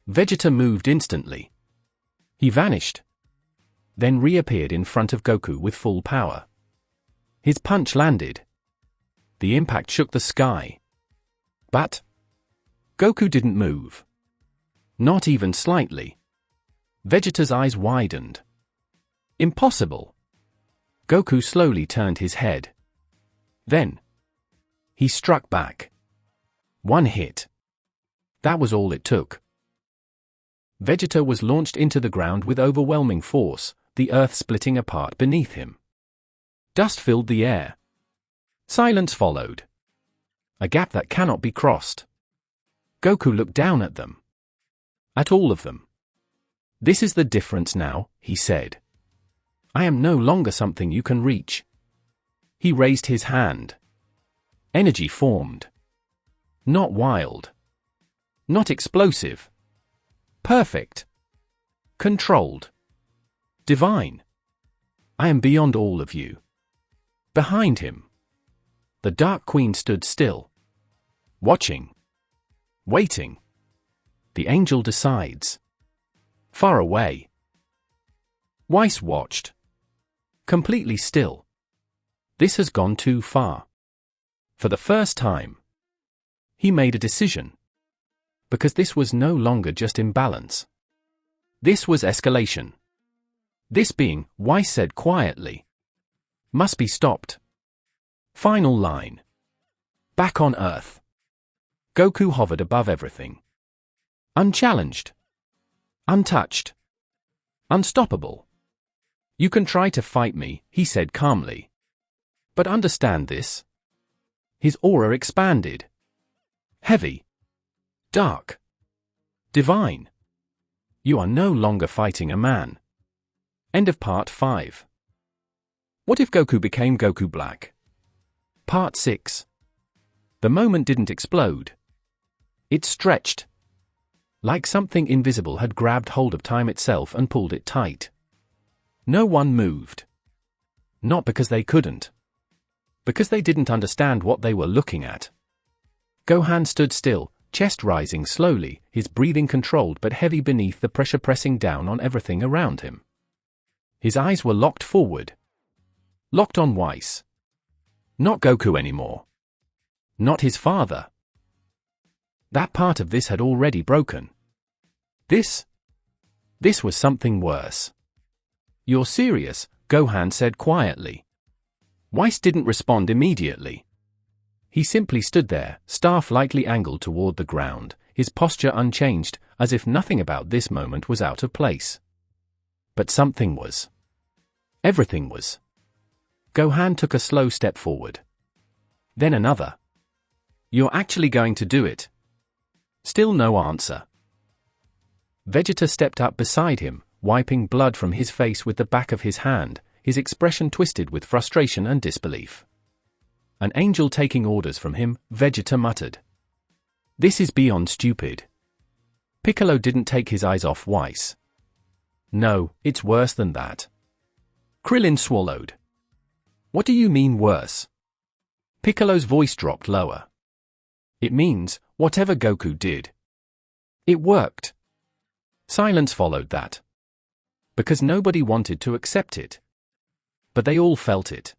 Vegeta moved instantly. He vanished. Then reappeared in front of Goku with full power. His punch landed. The impact shook the sky. But Goku didn't move. Not even slightly. Vegeta's eyes widened. Impossible. Goku slowly turned his head. Then he struck back. One hit. That was all it took. Vegeta was launched into the ground with overwhelming force, the earth splitting apart beneath him. Dust filled the air. Silence followed. A gap that cannot be crossed. Goku looked down at them. At all of them. "This is the difference now," he said. "I am no longer something you can reach." He raised his hand. Energy formed. Not wild. Not explosive. Perfect. Controlled. Divine. "I am beyond all of you." Behind him, the Dark Queen stood still. Watching. Waiting. The angel decides. Far away. Whis watched. Completely still. This has gone too far. For the first time, he made a decision. Because this was no longer just imbalance. This was escalation. This being, Whis said quietly, must be stopped. Final line. Back on Earth. Goku hovered above everything. Unchallenged. Untouched. Unstoppable. "You can try to fight me," he said calmly. "But understand this." His aura expanded. Heavy. Dark. Divine. You are no longer fighting a man. End of Part 5. What if Goku became Goku Black? Part 6. The moment didn't explode. It stretched. Like something invisible had grabbed hold of time itself and pulled it tight. No one moved. Not because they couldn't. Because they didn't understand what they were looking at. Gohan stood still, chest rising slowly, his breathing controlled but heavy beneath the pressure pressing down on everything around him. His eyes were locked forward. Locked on Whis. Not Goku anymore. Not his father. That part of this had already broken. This was something worse. "You're serious?" Gohan said quietly. Whis didn't respond immediately. He simply stood there, staff lightly angled toward the ground, his posture unchanged, as if nothing about this moment was out of place. But something was. Everything was. Gohan took a slow step forward. Then another. "You're actually going to do it?" Still no answer. Vegeta stepped up beside him, wiping blood from his face with the back of his hand, his expression twisted with frustration and disbelief. "An angel taking orders from him," Vegeta muttered. "This is beyond stupid." Piccolo didn't take his eyes off Whis. "No, it's worse than that." Krillin swallowed. "What do you mean worse?" Piccolo's voice dropped lower. "It means, whatever Goku did. It worked." Silence followed that. Because nobody wanted to accept it. But they all felt it.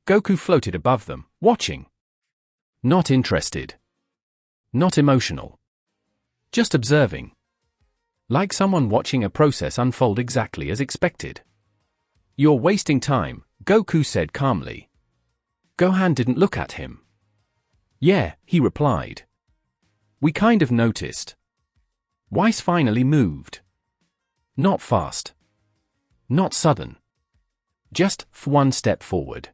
Goku floated above them, watching. Not interested. Not emotional. Just observing. Like someone watching a process unfold exactly as expected. "You're wasting time," Goku said calmly. Gohan didn't look at him. "Yeah," he replied. "We kind of noticed." Whis finally moved. Not fast. Not sudden. Just one step forward.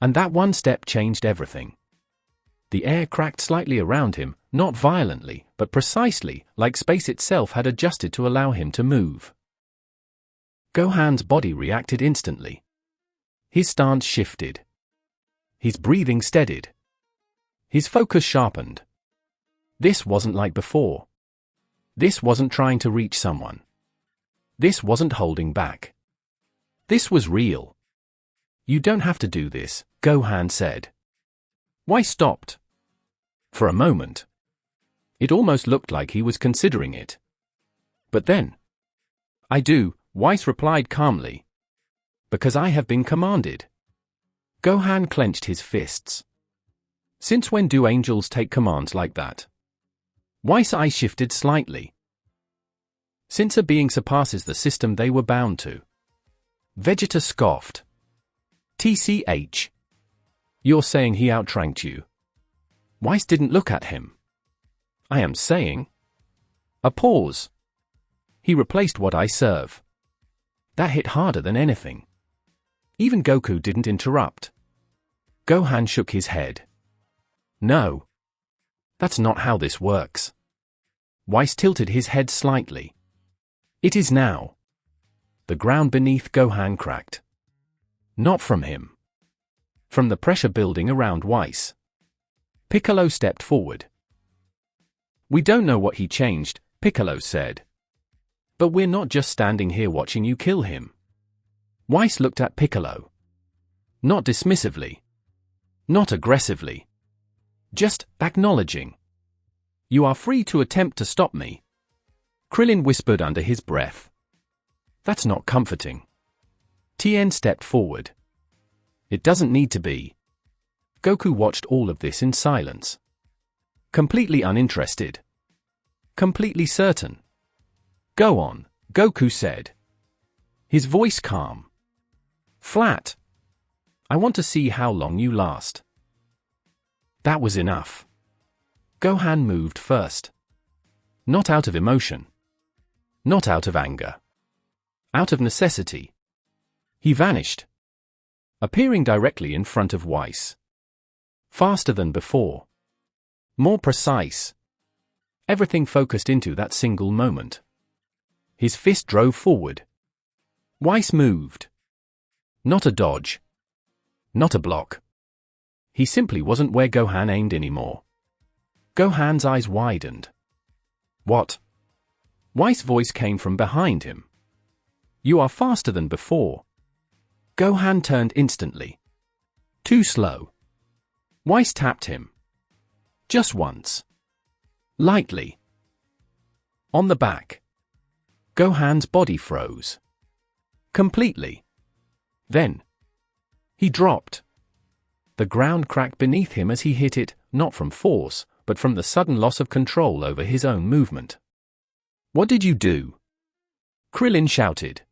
And that one step changed everything. The air cracked slightly around him, not violently, but precisely, like space itself had adjusted to allow him to move. Gohan's body reacted instantly. His stance shifted. His breathing steadied. His focus sharpened. This wasn't like before. This wasn't trying to reach someone. This wasn't holding back. This was real. "You don't have to do this," Gohan said. Whis stopped. For a moment. It almost looked like he was considering it. But then. "I do," Whis replied calmly. "Because I have been commanded." Gohan clenched his fists. Since when do angels take commands like that? Whis' eyes shifted slightly. Since a being surpasses the system they were bound to. Vegeta scoffed. "TCH. You're saying he outranked you?" Whis didn't look at him. I am saying. A pause. He replaced what I serve. That hit harder than anything. Even Goku didn't interrupt. Gohan shook his head. No. That's not how this works. Whis tilted his head slightly. It is now. The ground beneath Gohan cracked. Not from him. From the pressure building around Whis. Piccolo stepped forward. We don't know what he changed, Piccolo said. But we're not just standing here watching you kill him. Whis looked at Piccolo. Not dismissively. Not aggressively. Just acknowledging. You are free to attempt to stop me. Krillin whispered under his breath. That's not comforting. Tien stepped forward. It doesn't need to be. Goku watched all of this in silence. Completely uninterested. Completely certain. Go on, Goku said. His voice calm. Flat. I want to see how long you last. That was enough. Gohan moved first. Not out of emotion. Not out of anger. Out of necessity. He vanished. Appearing directly in front of Whis. Faster than before. More precise. Everything focused into that single moment. His fist drove forward. Whis moved. Not a dodge. Not a block. He simply wasn't where Gohan aimed anymore. Gohan's eyes widened. What? Whis' voice came from behind him. You are faster than before. Gohan turned instantly. Too slow. Whis tapped him. Just once. Lightly. On the back. Gohan's body froze. Completely. Then. He dropped. The ground cracked beneath him as he hit it, not from force, but from the sudden loss of control over his own movement. What did you do? Krillin shouted.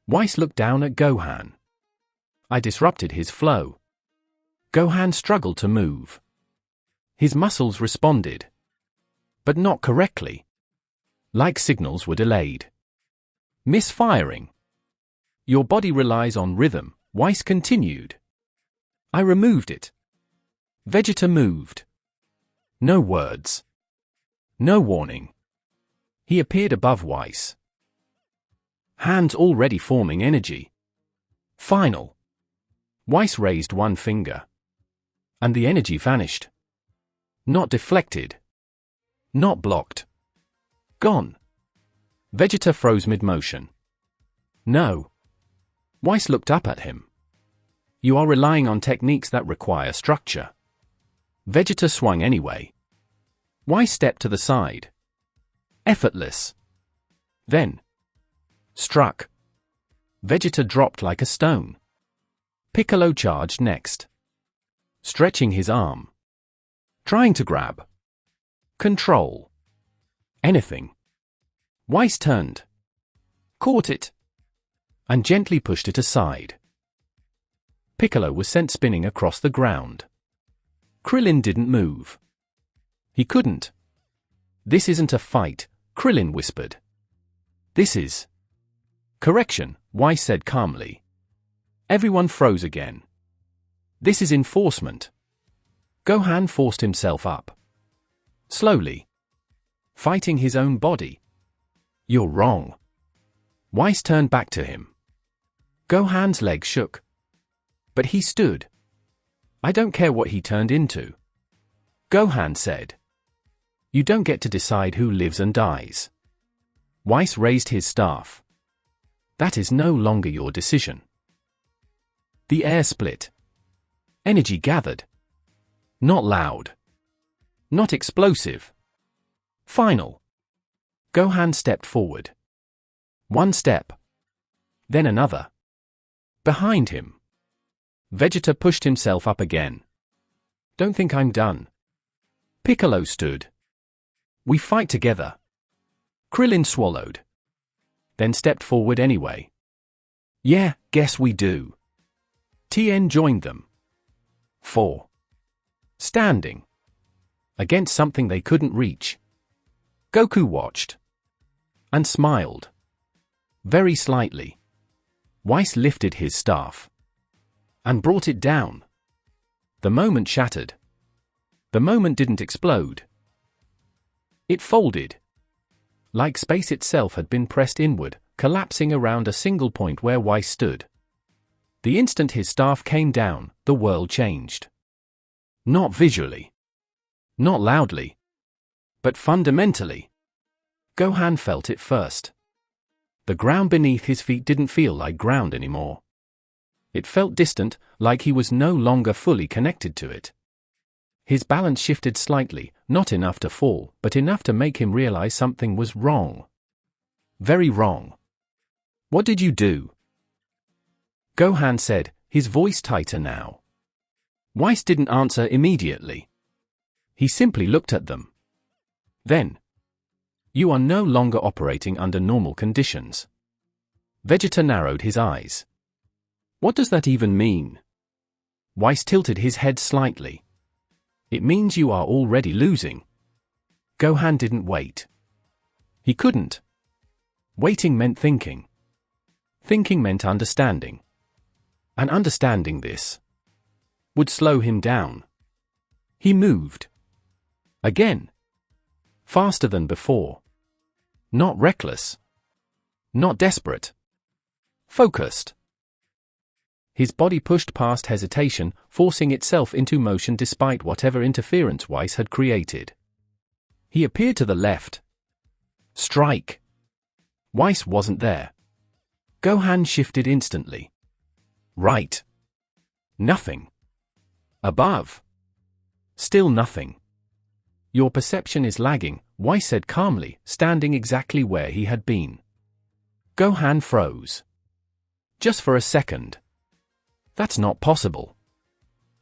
Whis looked down at Gohan. I disrupted his flow. Gohan struggled to move. His muscles responded. But not correctly. Like signals were delayed. Misfiring. Your body relies on rhythm, Whis continued. I removed it. Vegeta moved. No words. No warning. He appeared above Whis. Hands already forming energy. Final. Whis raised one finger. And the energy vanished. Not deflected. Not blocked. Gone. Vegeta froze mid-motion. No. Whis looked up at him. You are relying on techniques that require structure. Vegeta swung anyway. Whis stepped to the side. Effortless. Then. Struck. Vegeta dropped like a stone. Piccolo charged next. Stretching his arm. Trying to grab. Control. Anything. Whis turned. Caught it. And gently pushed it aside. Piccolo was sent spinning across the ground. Krillin didn't move. He couldn't. This isn't a fight, Krillin whispered. This is. Correction, Whis said calmly. Everyone froze again. This is enforcement. Gohan forced himself up. Slowly. Fighting his own body. You're wrong. Whis turned back to him. Gohan's leg shook. But he stood. I don't care what he turned into. Gohan said. You don't get to decide who lives and dies. Whis raised his staff. That is no longer your decision. The air split. Energy gathered. Not loud. Not explosive. Final. Gohan stepped forward. One step. Then another. Behind him. Vegeta pushed himself up again. Don't think I'm done. Piccolo stood. We fight together. Krillin swallowed. Then stepped forward anyway. Yeah, guess we do. Tien joined them. 4. Standing. against something they couldn't reach. Goku watched. And smiled. Very slightly. Whis lifted his staff. And brought it down. The moment shattered. The moment didn't explode. It folded. Like space itself had been pressed inward, collapsing around a single point where Whis stood. The instant his staff came down, the world changed. Not visually. Not loudly. But fundamentally. Gohan felt it first. The ground beneath his feet didn't feel like ground anymore. It felt distant, like he was no longer fully connected to it. His balance shifted slightly, not enough to fall, but enough to make him realize something was wrong. Very wrong. What did you do? Gohan said, his voice tighter now. Whis didn't answer immediately. He simply looked at them. Then. You are no longer operating under normal conditions. Vegeta narrowed his eyes. What does that even mean? Whis tilted his head slightly. It means you are already losing. Gohan didn't wait. He couldn't. Waiting meant thinking. Thinking meant understanding. And understanding this would slow him down. He moved. Again. Faster than before. Not reckless. Not desperate. Focused. His body pushed past hesitation, forcing itself into motion despite whatever interference Whis had created. He appeared to the left. Strike. Whis wasn't there. Gohan shifted instantly. Right. Nothing. Above. Still nothing. Your perception is lagging, Whis said calmly, standing exactly where he had been. Gohan froze. Just for a second. That's not possible.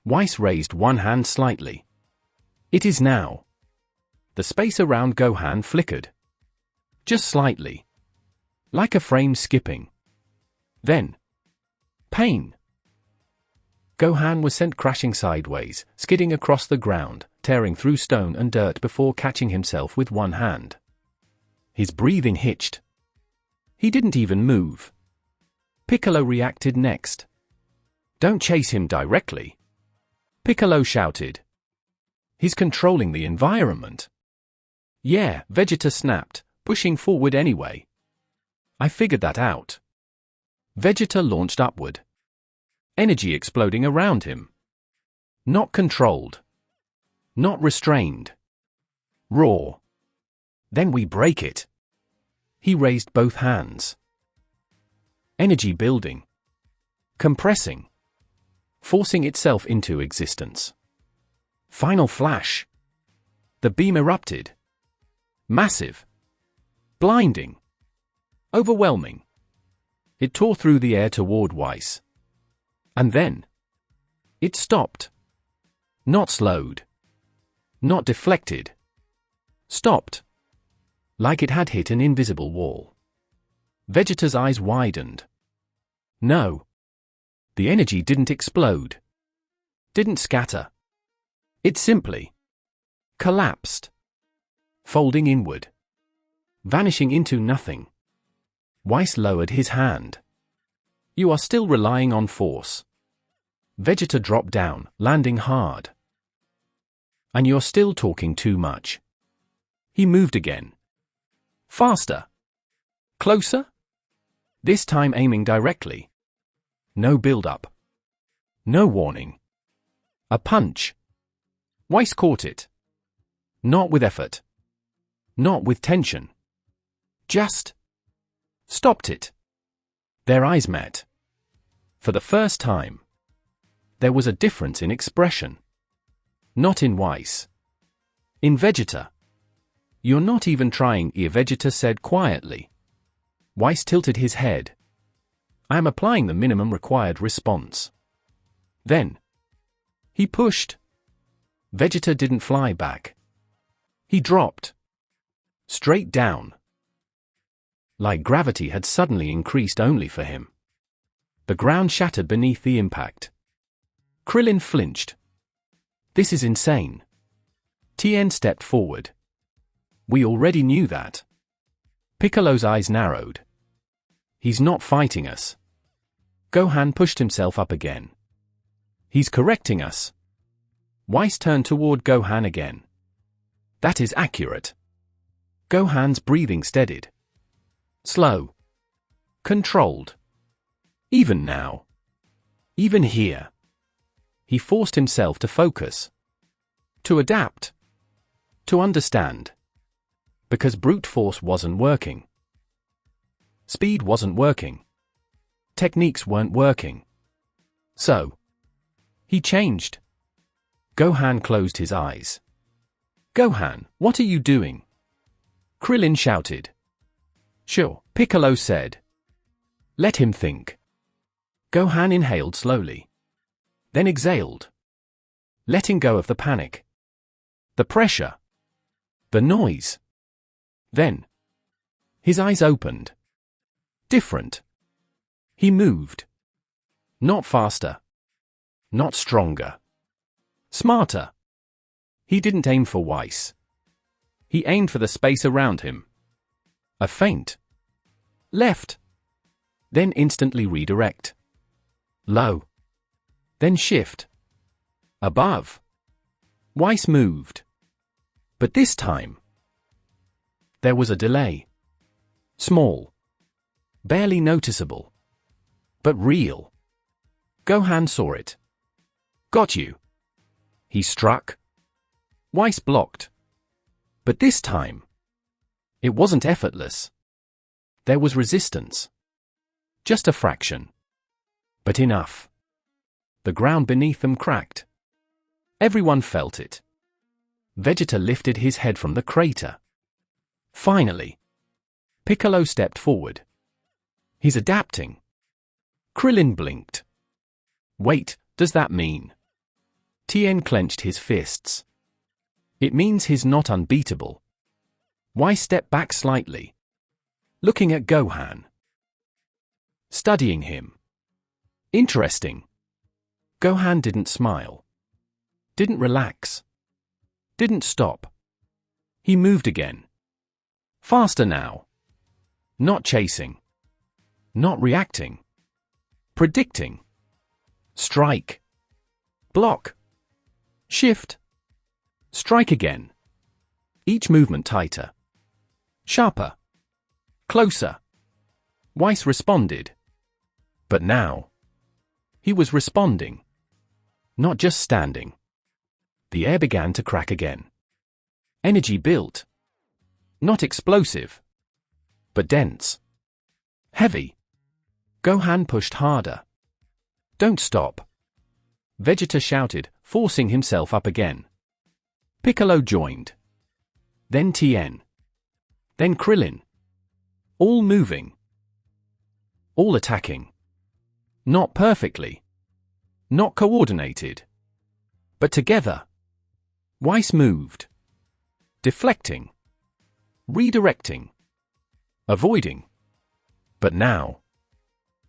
Whis raised one hand slightly. It is now. The space around Gohan flickered. Just slightly. Like a frame skipping. Then. Pain. Gohan was sent crashing sideways, skidding across the ground, tearing through stone and dirt before catching himself with one hand. His breathing hitched. He didn't even move. Piccolo reacted next. Don't chase him directly. Piccolo shouted. He's controlling the environment. Yeah, Vegeta snapped, pushing forward anyway. I figured that out. Vegeta launched upward. Energy exploding around him. Not controlled. Not restrained. Raw. Then we break it. He raised both hands. Energy building. Compressing. Forcing itself into existence. Final flash. The beam erupted. Massive. Blinding. Overwhelming. It tore through the air toward Whis. And then. It stopped. Not slowed. Not deflected. Stopped. Like it had hit an invisible wall. Vegeta's eyes widened. No. The energy didn't explode. Didn't scatter. It simply collapsed. Folding inward. Vanishing into nothing. Whis lowered his hand. You are still relying on force. Vegeta dropped down, landing hard. And you're still talking too much. He moved again. Faster. Closer. This time aiming directly. No build-up. No warning. A punch. Whis caught it. Not with effort. Not with tension. Just stopped it. Their eyes met. For the first time. There was a difference in expression. Not in Whis. In Vegeta. You're not even trying, Vegeta said quietly. Whis tilted his head. I am applying the minimum required response. Then. He pushed. Vegeta didn't fly back. He dropped. Straight down. Like gravity had suddenly increased only for him. The ground shattered beneath the impact. Krillin flinched. This is insane. Tien stepped forward. We already knew that. Piccolo's eyes narrowed. He's not fighting us. Gohan pushed himself up again. He's correcting us. Whis turned toward Gohan again. That is accurate. Gohan's breathing steadied. Slow. Controlled. Even now. Even here. He forced himself to focus. To adapt. To understand. Because brute force wasn't working. Speed wasn't working. Techniques weren't working. So. He changed. Gohan closed his eyes. Gohan, what are you doing? Krillin shouted. Sure, Piccolo said. Let him think. Gohan inhaled slowly. Then exhaled. Letting go of the panic. The pressure. The noise. Then. His eyes opened. Different. He moved. Not faster. Not stronger. Smarter. He didn't aim for Whis. He aimed for the space around him. A feint. Left. Then instantly redirect. Low. Then shift. Above. Whis moved. But this time. There was a delay. Small. Barely noticeable. But real. Gohan saw it. Got you. He struck. Whis blocked. But this time. It wasn't effortless. There was resistance. Just a fraction. But enough. The ground beneath them cracked. Everyone felt it. Vegeta lifted his head from the crater. Finally. Piccolo stepped forward. He's adapting. Krillin blinked. Wait, does that mean? Tien clenched his fists. It means he's not unbeatable. Why step back slightly? Looking at Gohan. Studying him. Interesting. Gohan didn't smile. Didn't relax. Didn't stop. He moved again. Faster now. Not chasing. Not reacting. Predicting. Strike. Block. Shift. Strike again. Each movement tighter. Sharper. Closer. Whis responded. But now. He was responding. Not just standing. The air began to crack again. Energy built. Not explosive. But dense. Heavy. Gohan pushed harder. Don't stop. Vegeta shouted, forcing himself up again. Piccolo joined. Then Tien. Then Krillin. All moving. All attacking. Not perfectly. Not coordinated. But together. Whis moved. Deflecting. Redirecting. Avoiding. But now.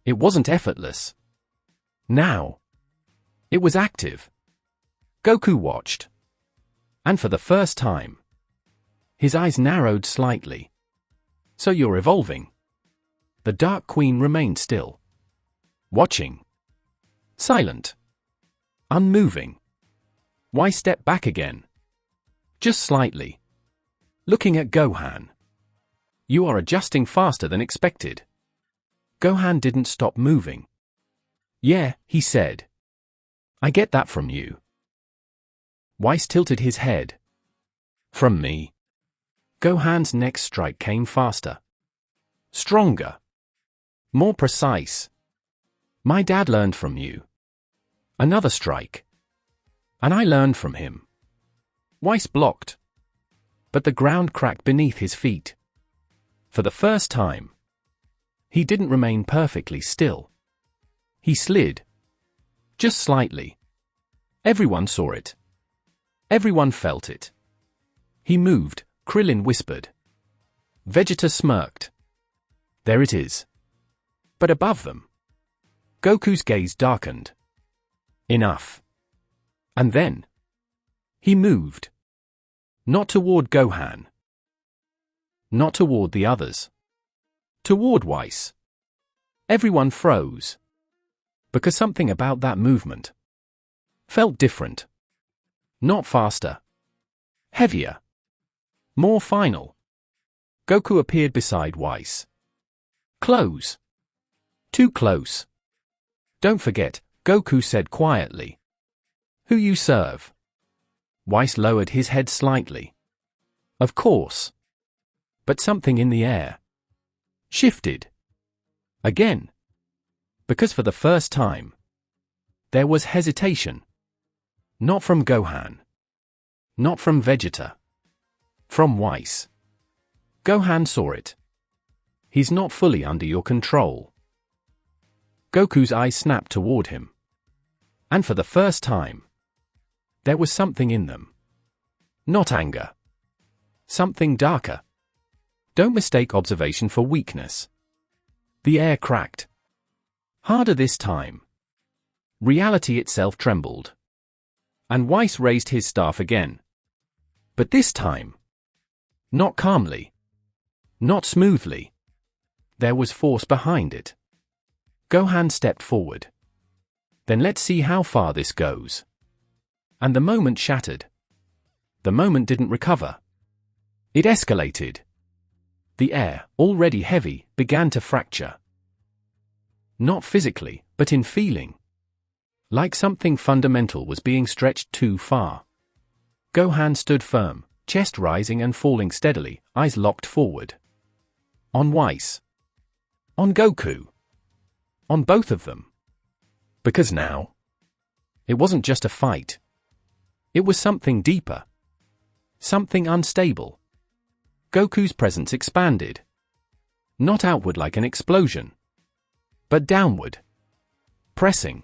It wasn't effortless. Now. It was active. Goku watched. And for the first time. His eyes narrowed slightly. So you're evolving. The Dark Queen remained still. Watching. Silent. Unmoving. Why step back again? Just slightly. Looking at Gohan. You are adjusting faster than expected. Gohan didn't stop moving. Yeah, he said. I get that from you. Whis tilted his head. From me. Gohan's next strike came faster. Stronger. More precise. My dad learned from you. Another strike. And I learned from him. Whis blocked. But the ground cracked beneath his feet. For the first time. He didn't remain perfectly still. He slid. Just slightly. Everyone saw it. Everyone felt it. He moved, Krillin whispered. Vegeta smirked. There it is. But above them. Goku's gaze darkened. Enough. And then. He moved. Not toward Gohan. Not toward the others. Toward Whis. Everyone froze. Because something about that movement felt different. Not faster. Heavier. More final. Goku appeared beside Whis. Close. Too close. Don't forget, Goku said quietly. Who you serve? Whis lowered his head slightly. Of course. But something in the air shifted. Again. Because for the first time, there was hesitation. Not from Gohan. Not from Vegeta. From Whis. Gohan saw it. He's not fully under your control. Goku's eyes snapped toward him. And for the first time, there was something in them. Not anger. Something darker. Don't mistake observation for weakness. The air cracked. Harder this time. Reality itself trembled. And Whis raised his staff again. But this time, not calmly. Not smoothly. There was force behind it. Gohan stepped forward. Then let's see how far this goes. And the moment shattered. The moment didn't recover. It escalated. The air, already heavy, began to fracture. Not physically, but in feeling. Like something fundamental was being stretched too far. Gohan stood firm, chest rising and falling steadily, eyes locked forward. On Whis. On Goku. On both of them. Because now, it wasn't just a fight. It was something deeper. Something unstable. Goku's presence expanded. Not outward like an explosion. But downward. Pressing.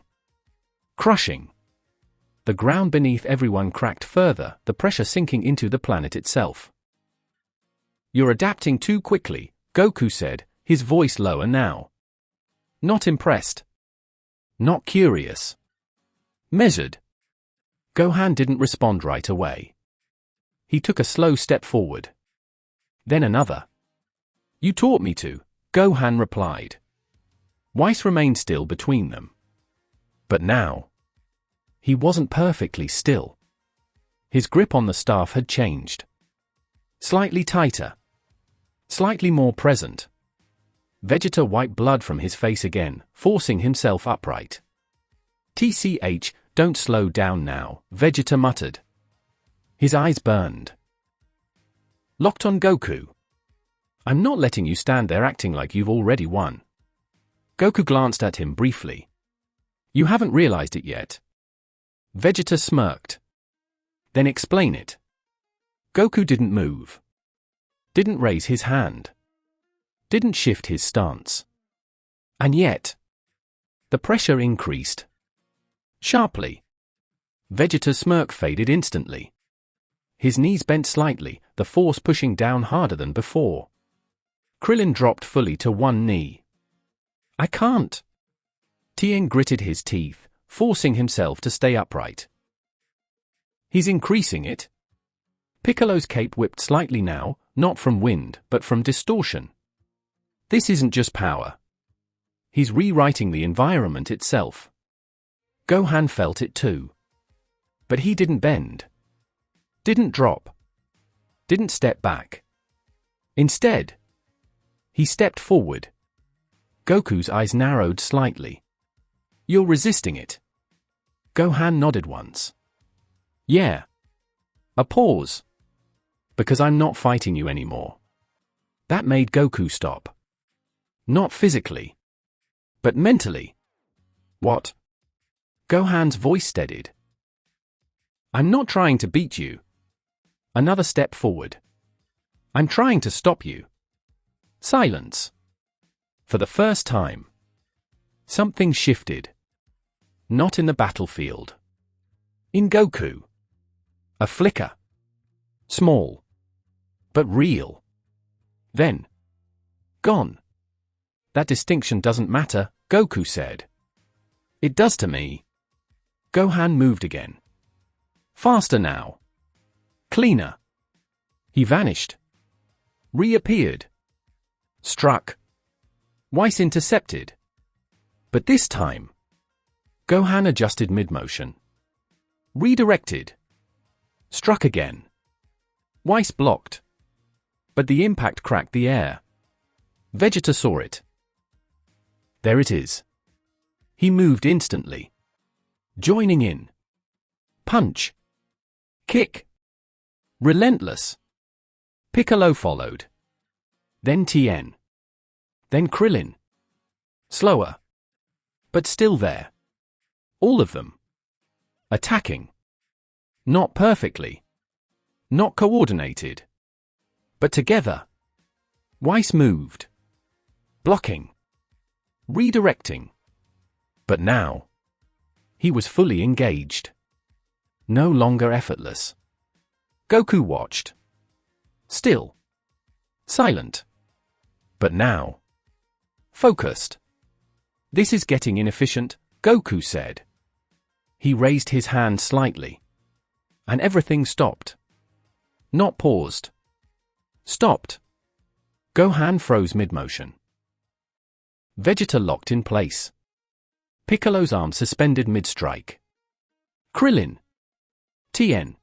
Crushing. The ground beneath everyone cracked further, the pressure sinking into the planet itself. You're adapting too quickly, Goku said, his voice lower now. Not impressed. Not curious. Measured. Gohan didn't respond right away. He took a slow step forward. Then another. You taught me to, Gohan replied. Whis remained still between them. But now, he wasn't perfectly still. His grip on the staff had changed. Slightly tighter. Slightly more present. Vegeta wiped blood from his face again, forcing himself upright. TCH, don't slow down now, Vegeta muttered. His eyes burned. Locked on Goku. I'm not letting you stand there acting like you've already won. Goku glanced at him briefly. You haven't realized it yet. Vegeta smirked. Then explain it. Goku didn't move. Didn't raise his hand. Didn't shift his stance. And yet, the pressure increased. Sharply. Vegeta's smirk faded instantly. His knees bent slightly, the force pushing down harder than before. Krillin dropped fully to one knee. I can't. Tien gritted his teeth, forcing himself to stay upright. He's increasing it. Piccolo's cape whipped slightly now, not from wind, but from distortion. This isn't just power. He's rewriting the environment itself. Gohan felt it too. But he didn't bend. Didn't drop. Didn't step back. Instead, he stepped forward. Goku's eyes narrowed slightly. You're resisting it. Gohan nodded once. Yeah. A pause. Because I'm not fighting you anymore. That made Goku stop. Not physically. But mentally. What? Gohan's voice steadied. I'm not trying to beat you. Another step forward. I'm trying to stop you. Silence. For the first time. Something shifted. Not in the battlefield. In Goku. A flicker. Small. But real. Then. Gone. That distinction doesn't matter, Goku said. It does to me. Gohan moved again. Faster now. Cleaner. He vanished. Reappeared. Struck. Whis intercepted. But this time, Gohan adjusted mid-motion. Redirected. Struck again. Whis blocked. But the impact cracked the air. Vegeta saw it. There it is. He moved instantly. Joining in. Punch. Kick. Relentless. Piccolo followed. Then Tien. Then Krillin. Slower. But still there. All of them. Attacking. Not perfectly. Not coordinated. But together. Whis moved. Blocking. Redirecting. But now. He was fully engaged. No longer effortless. Goku watched. Still. Silent. But now. Focused. This is getting inefficient, Goku said. He raised his hand slightly. And everything stopped. Not paused. Stopped. Gohan froze mid-motion. Vegeta locked in place. Piccolo's arm suspended mid-strike. Krillin. Tien.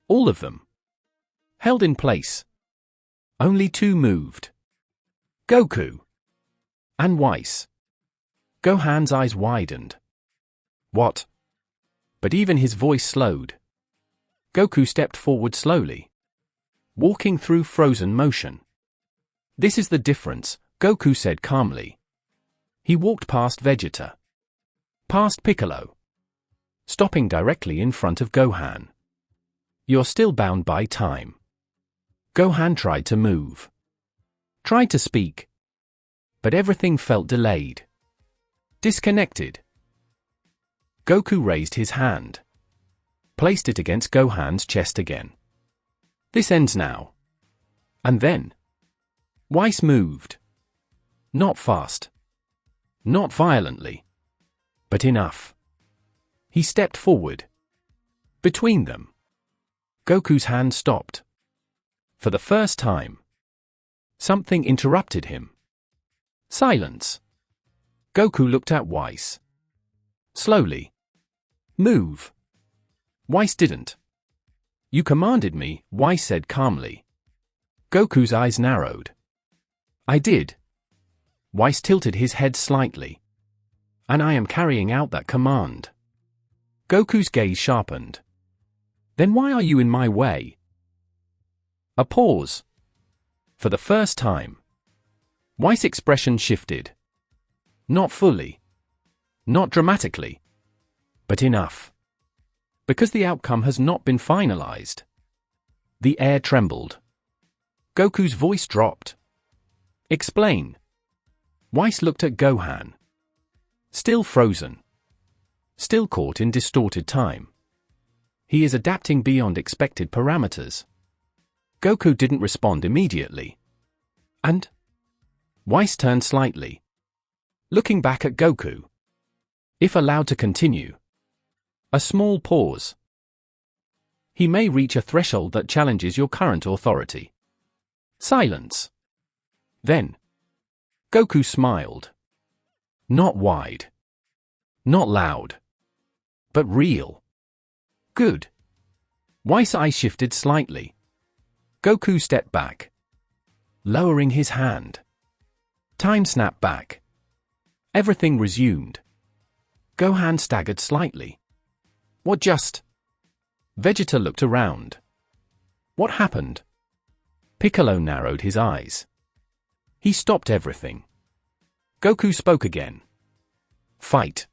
All of them. Held in place. Only two moved. Goku. And Whis. Gohan's eyes widened. What? But even his voice slowed. Goku stepped forward slowly. Walking through frozen motion. This is the difference, Goku said calmly. He walked past Vegeta. Past Piccolo. Stopping directly in front of Gohan. You're still bound by time. Gohan tried to move. Tried to speak. But everything felt delayed. Disconnected. Goku raised his hand. Placed it against Gohan's chest again. This ends now. And then. Whis moved. Not fast. Not violently. But enough. He stepped forward. Between them. Goku's hand stopped. For the first time. Something interrupted him. Silence. Goku looked at Whis. Slowly. Move. Whis didn't. You commanded me, Whis said calmly. Goku's eyes narrowed. I did. Whis tilted his head slightly. And I am carrying out that command. Goku's gaze sharpened. Then why are you in my way? A pause. For the first time. Whis' expression shifted. Not fully. Not dramatically. But enough. Because the outcome has not been finalized. The air trembled. Goku's voice dropped. Explain. Whis looked at Gohan. Still frozen. Still caught in distorted time. He is adapting beyond expected parameters. Goku didn't respond immediately. And? Whis turned slightly. Looking back at Goku. If allowed to continue. A small pause. He may reach a threshold that challenges your current authority. Silence. Then. Goku smiled. Not wide. Not loud. But real. Good. Whis' eyes shifted slightly. Goku stepped back. Lowering his hand. Time snapped back. Everything resumed. Gohan staggered slightly. What just? Vegeta looked around. What happened? Piccolo narrowed his eyes. He stopped everything. Goku spoke again. Fight.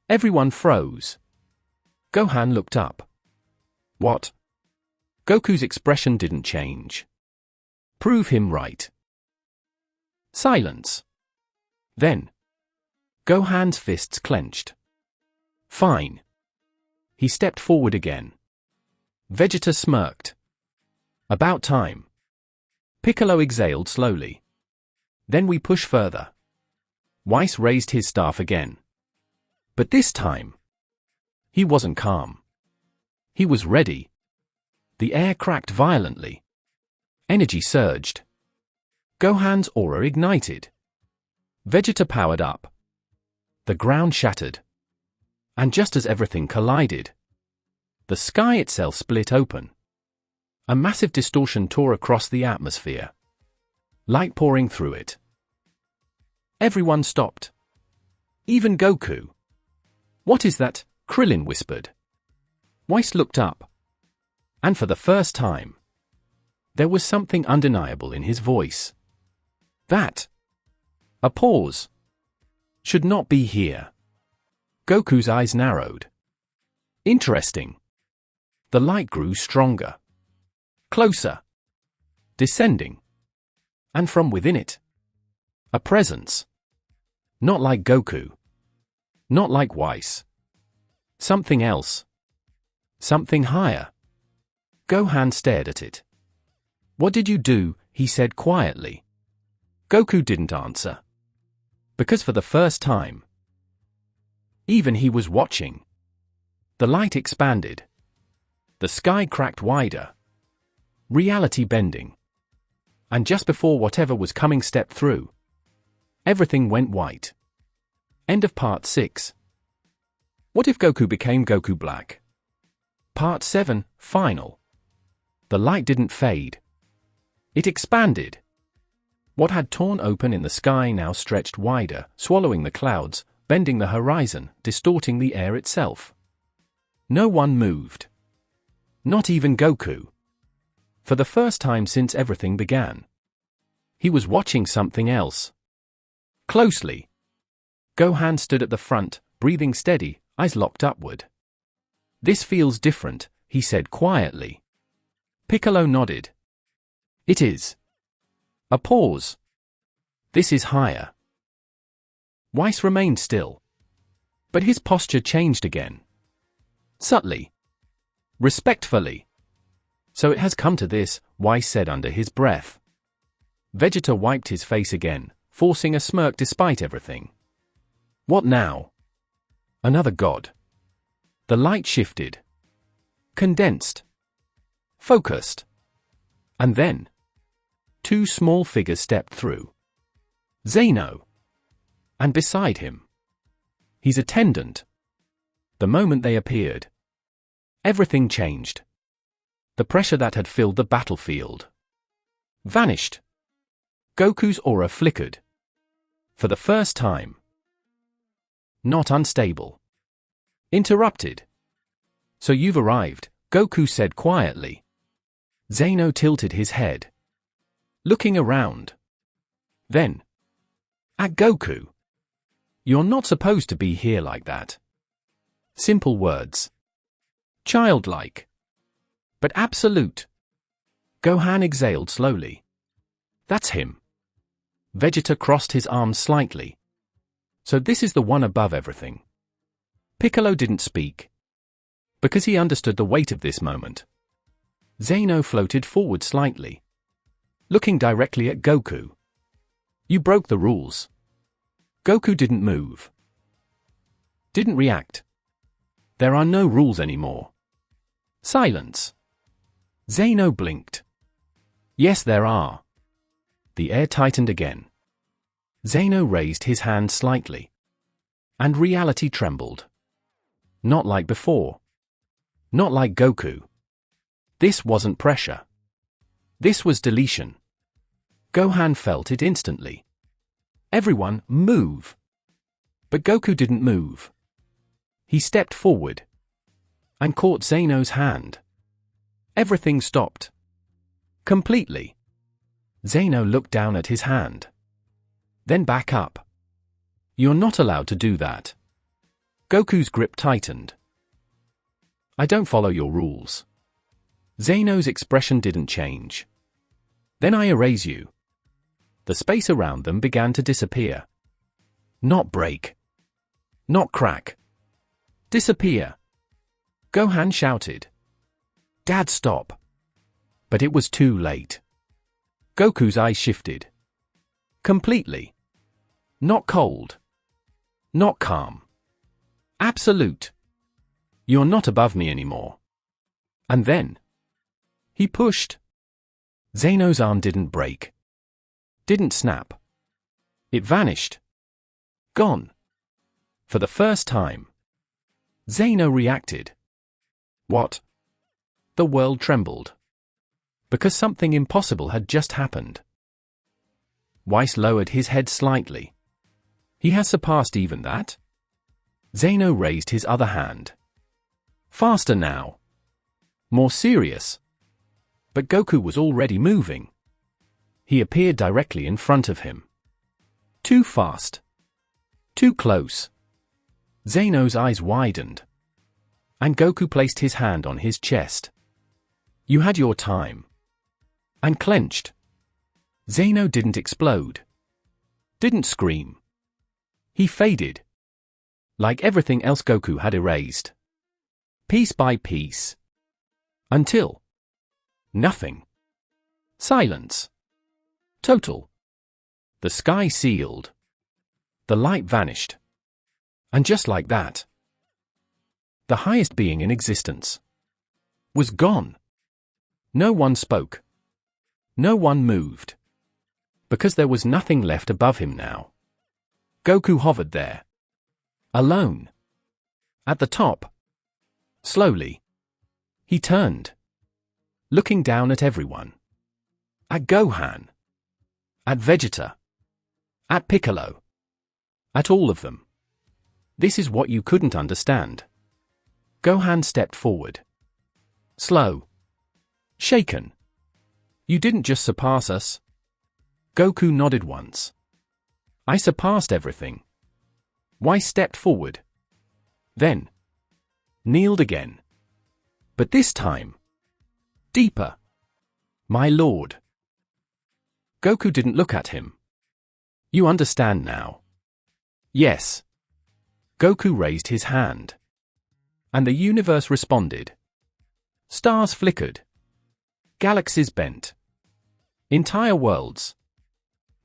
Everyone froze. Gohan looked up. What? Goku's expression didn't change. Prove him right. Silence. Then. Gohan's fists clenched. Fine. He stepped forward again. Vegeta smirked. About time. Piccolo exhaled slowly. Then we push further. Whis raised his staff again. But this time. He wasn't calm. He was ready. The air cracked violently. Energy surged. Gohan's aura ignited. Vegeta powered up. The ground shattered. And just as everything collided, the sky itself split open. A massive distortion tore across the atmosphere. Light pouring through it. Everyone stopped. Even Goku. "What is that?" Krillin whispered. Whis looked up. And for the first time, there was something undeniable in his voice. That. A pause. Should not be here. Goku's eyes narrowed. Interesting. The light grew stronger. Closer. Descending. And from within it, a presence. Not like Goku. Not like Whis. Something else. Something higher. Gohan stared at it. "What did you do?" he said quietly. Goku didn't answer. Because for the first time, even he was watching. The light expanded. The sky cracked wider. Reality bending. And just before whatever was coming stepped through, everything went white. End of Part 6. What if Goku became Goku Black? Part 7, Final. The light didn't fade. It expanded. What had torn open in the sky now stretched wider, swallowing the clouds, bending the horizon, distorting the air itself. No one moved. Not even Goku. For the first time since everything began. He was watching something else. Closely. Gohan stood at the front, breathing steady, eyes locked upward. "This feels different," he said quietly. Piccolo nodded. "It is." A pause. "This is higher." Whis remained still. But his posture changed again. Subtly. Respectfully. "So it has come to this," Whis said under his breath. Vegeta wiped his face again, forcing a smirk despite everything. "What now?" Another god. The light shifted. Condensed. Focused. And then, two small figures stepped through. Zeno. And beside him, his attendant. The moment they appeared, everything changed. The pressure that had filled the battlefield vanished. Goku's aura flickered. For the first time. Not unstable. Interrupted. "So you've arrived," Goku said quietly. Zeno tilted his head. Looking around. Then. At Goku. "You're not supposed to be here like that." Simple words. Childlike. But absolute. Gohan exhaled slowly. "That's him." Vegeta crossed his arms slightly. "So this is the one above everything." Piccolo didn't speak. Because he understood the weight of this moment. Zeno floated forward slightly. Looking directly at Goku. "You broke the rules." Goku didn't move. Didn't react. "There are no rules anymore." Silence. Zeno blinked. "Yes, there are." The air tightened again. Zeno raised his hand slightly. And reality trembled. Not like before. Not like Goku. This wasn't pressure. This was deletion. Gohan felt it instantly. Everyone, move. But Goku didn't move. He stepped forward. And caught Zeno's hand. Everything stopped. Completely. Zeno looked down at his hand. Then back up. "You're not allowed to do that." Goku's grip tightened. "I don't follow your rules." Zeno's expression didn't change. "Then I erase you." The space around them began to disappear. Not break. Not crack. Disappear. Gohan shouted. "Dad, stop." But it was too late. Goku's eyes shifted. Completely. Not cold. Not calm. Absolute. "You're not above me anymore." And then he pushed. Zeno's arm didn't break. Didn't snap. It vanished. Gone. For the first time. Zeno reacted. What? The world trembled. Because something impossible had just happened. Weiss lowered his head slightly. He has surpassed even that? Zeno raised his other hand. Faster now. More serious. But Goku was already moving. He appeared directly in front of him. Too fast. Too close. Zeno's eyes widened. And Goku placed his hand on his chest. You had your time. And clenched. Zeno didn't explode. Didn't scream. He faded. Like everything else Goku had erased. Piece by piece. Until. Nothing. Silence. Total. The sky sealed. The light vanished. And just like that, the highest being in existence was gone. No one spoke. No one moved. Because there was nothing left above him now. Goku hovered there. Alone. At the top. Slowly. He turned. Looking down at everyone. At Gohan. At Vegeta. At Piccolo. At all of them. This is what you couldn't understand. Gohan stepped forward. Slow. Shaken. You didn't just surpass us. Goku nodded once. I surpassed everything. Weiss stepped forward. Then. Kneeled again. But this time. Deeper. My lord. Goku didn't look at him. You understand now. Yes. Goku raised his hand. And the universe responded. Stars flickered. Galaxies bent. Entire worlds.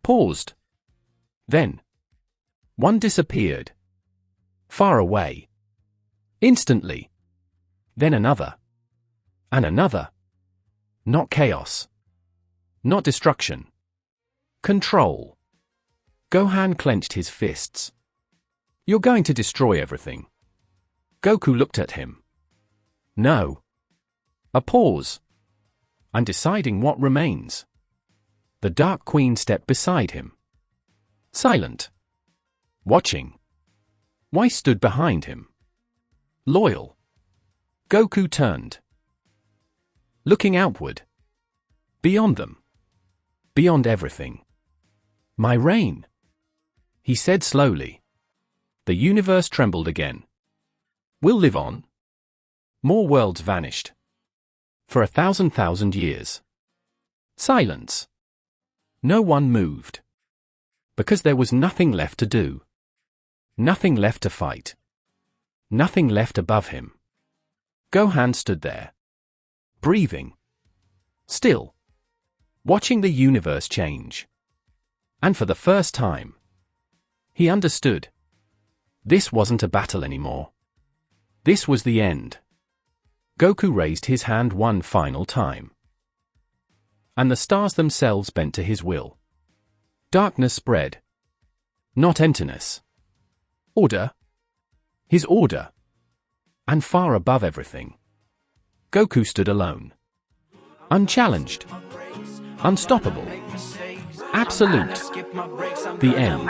Paused. Then. One disappeared. Far away. Instantly. Then another. And another. Not chaos. Not destruction. Control. Gohan clenched his fists. You're going to destroy everything. Goku looked at him. No. A pause. I'm deciding what remains. The Dark Queen stepped beside him. Silent. Watching. Weiss stood behind him. Loyal. Goku turned. Looking outward. Beyond them. Beyond everything. My reign. He said slowly. The universe trembled again. We'll live on. More worlds vanished. For 1,000 years. Silence. No one moved. Because there was nothing left to do. Nothing left to fight. Nothing left above him. Gohan stood there. Breathing. Still. Watching the universe change. And for the first time, he understood. This wasn't a battle anymore. This was the end. Goku raised his hand one final time. And the stars themselves bent to his will. Darkness spread. Not emptiness. Order. His order. And far above everything, Goku stood alone. Unchallenged. Unstoppable. Absolute. The end.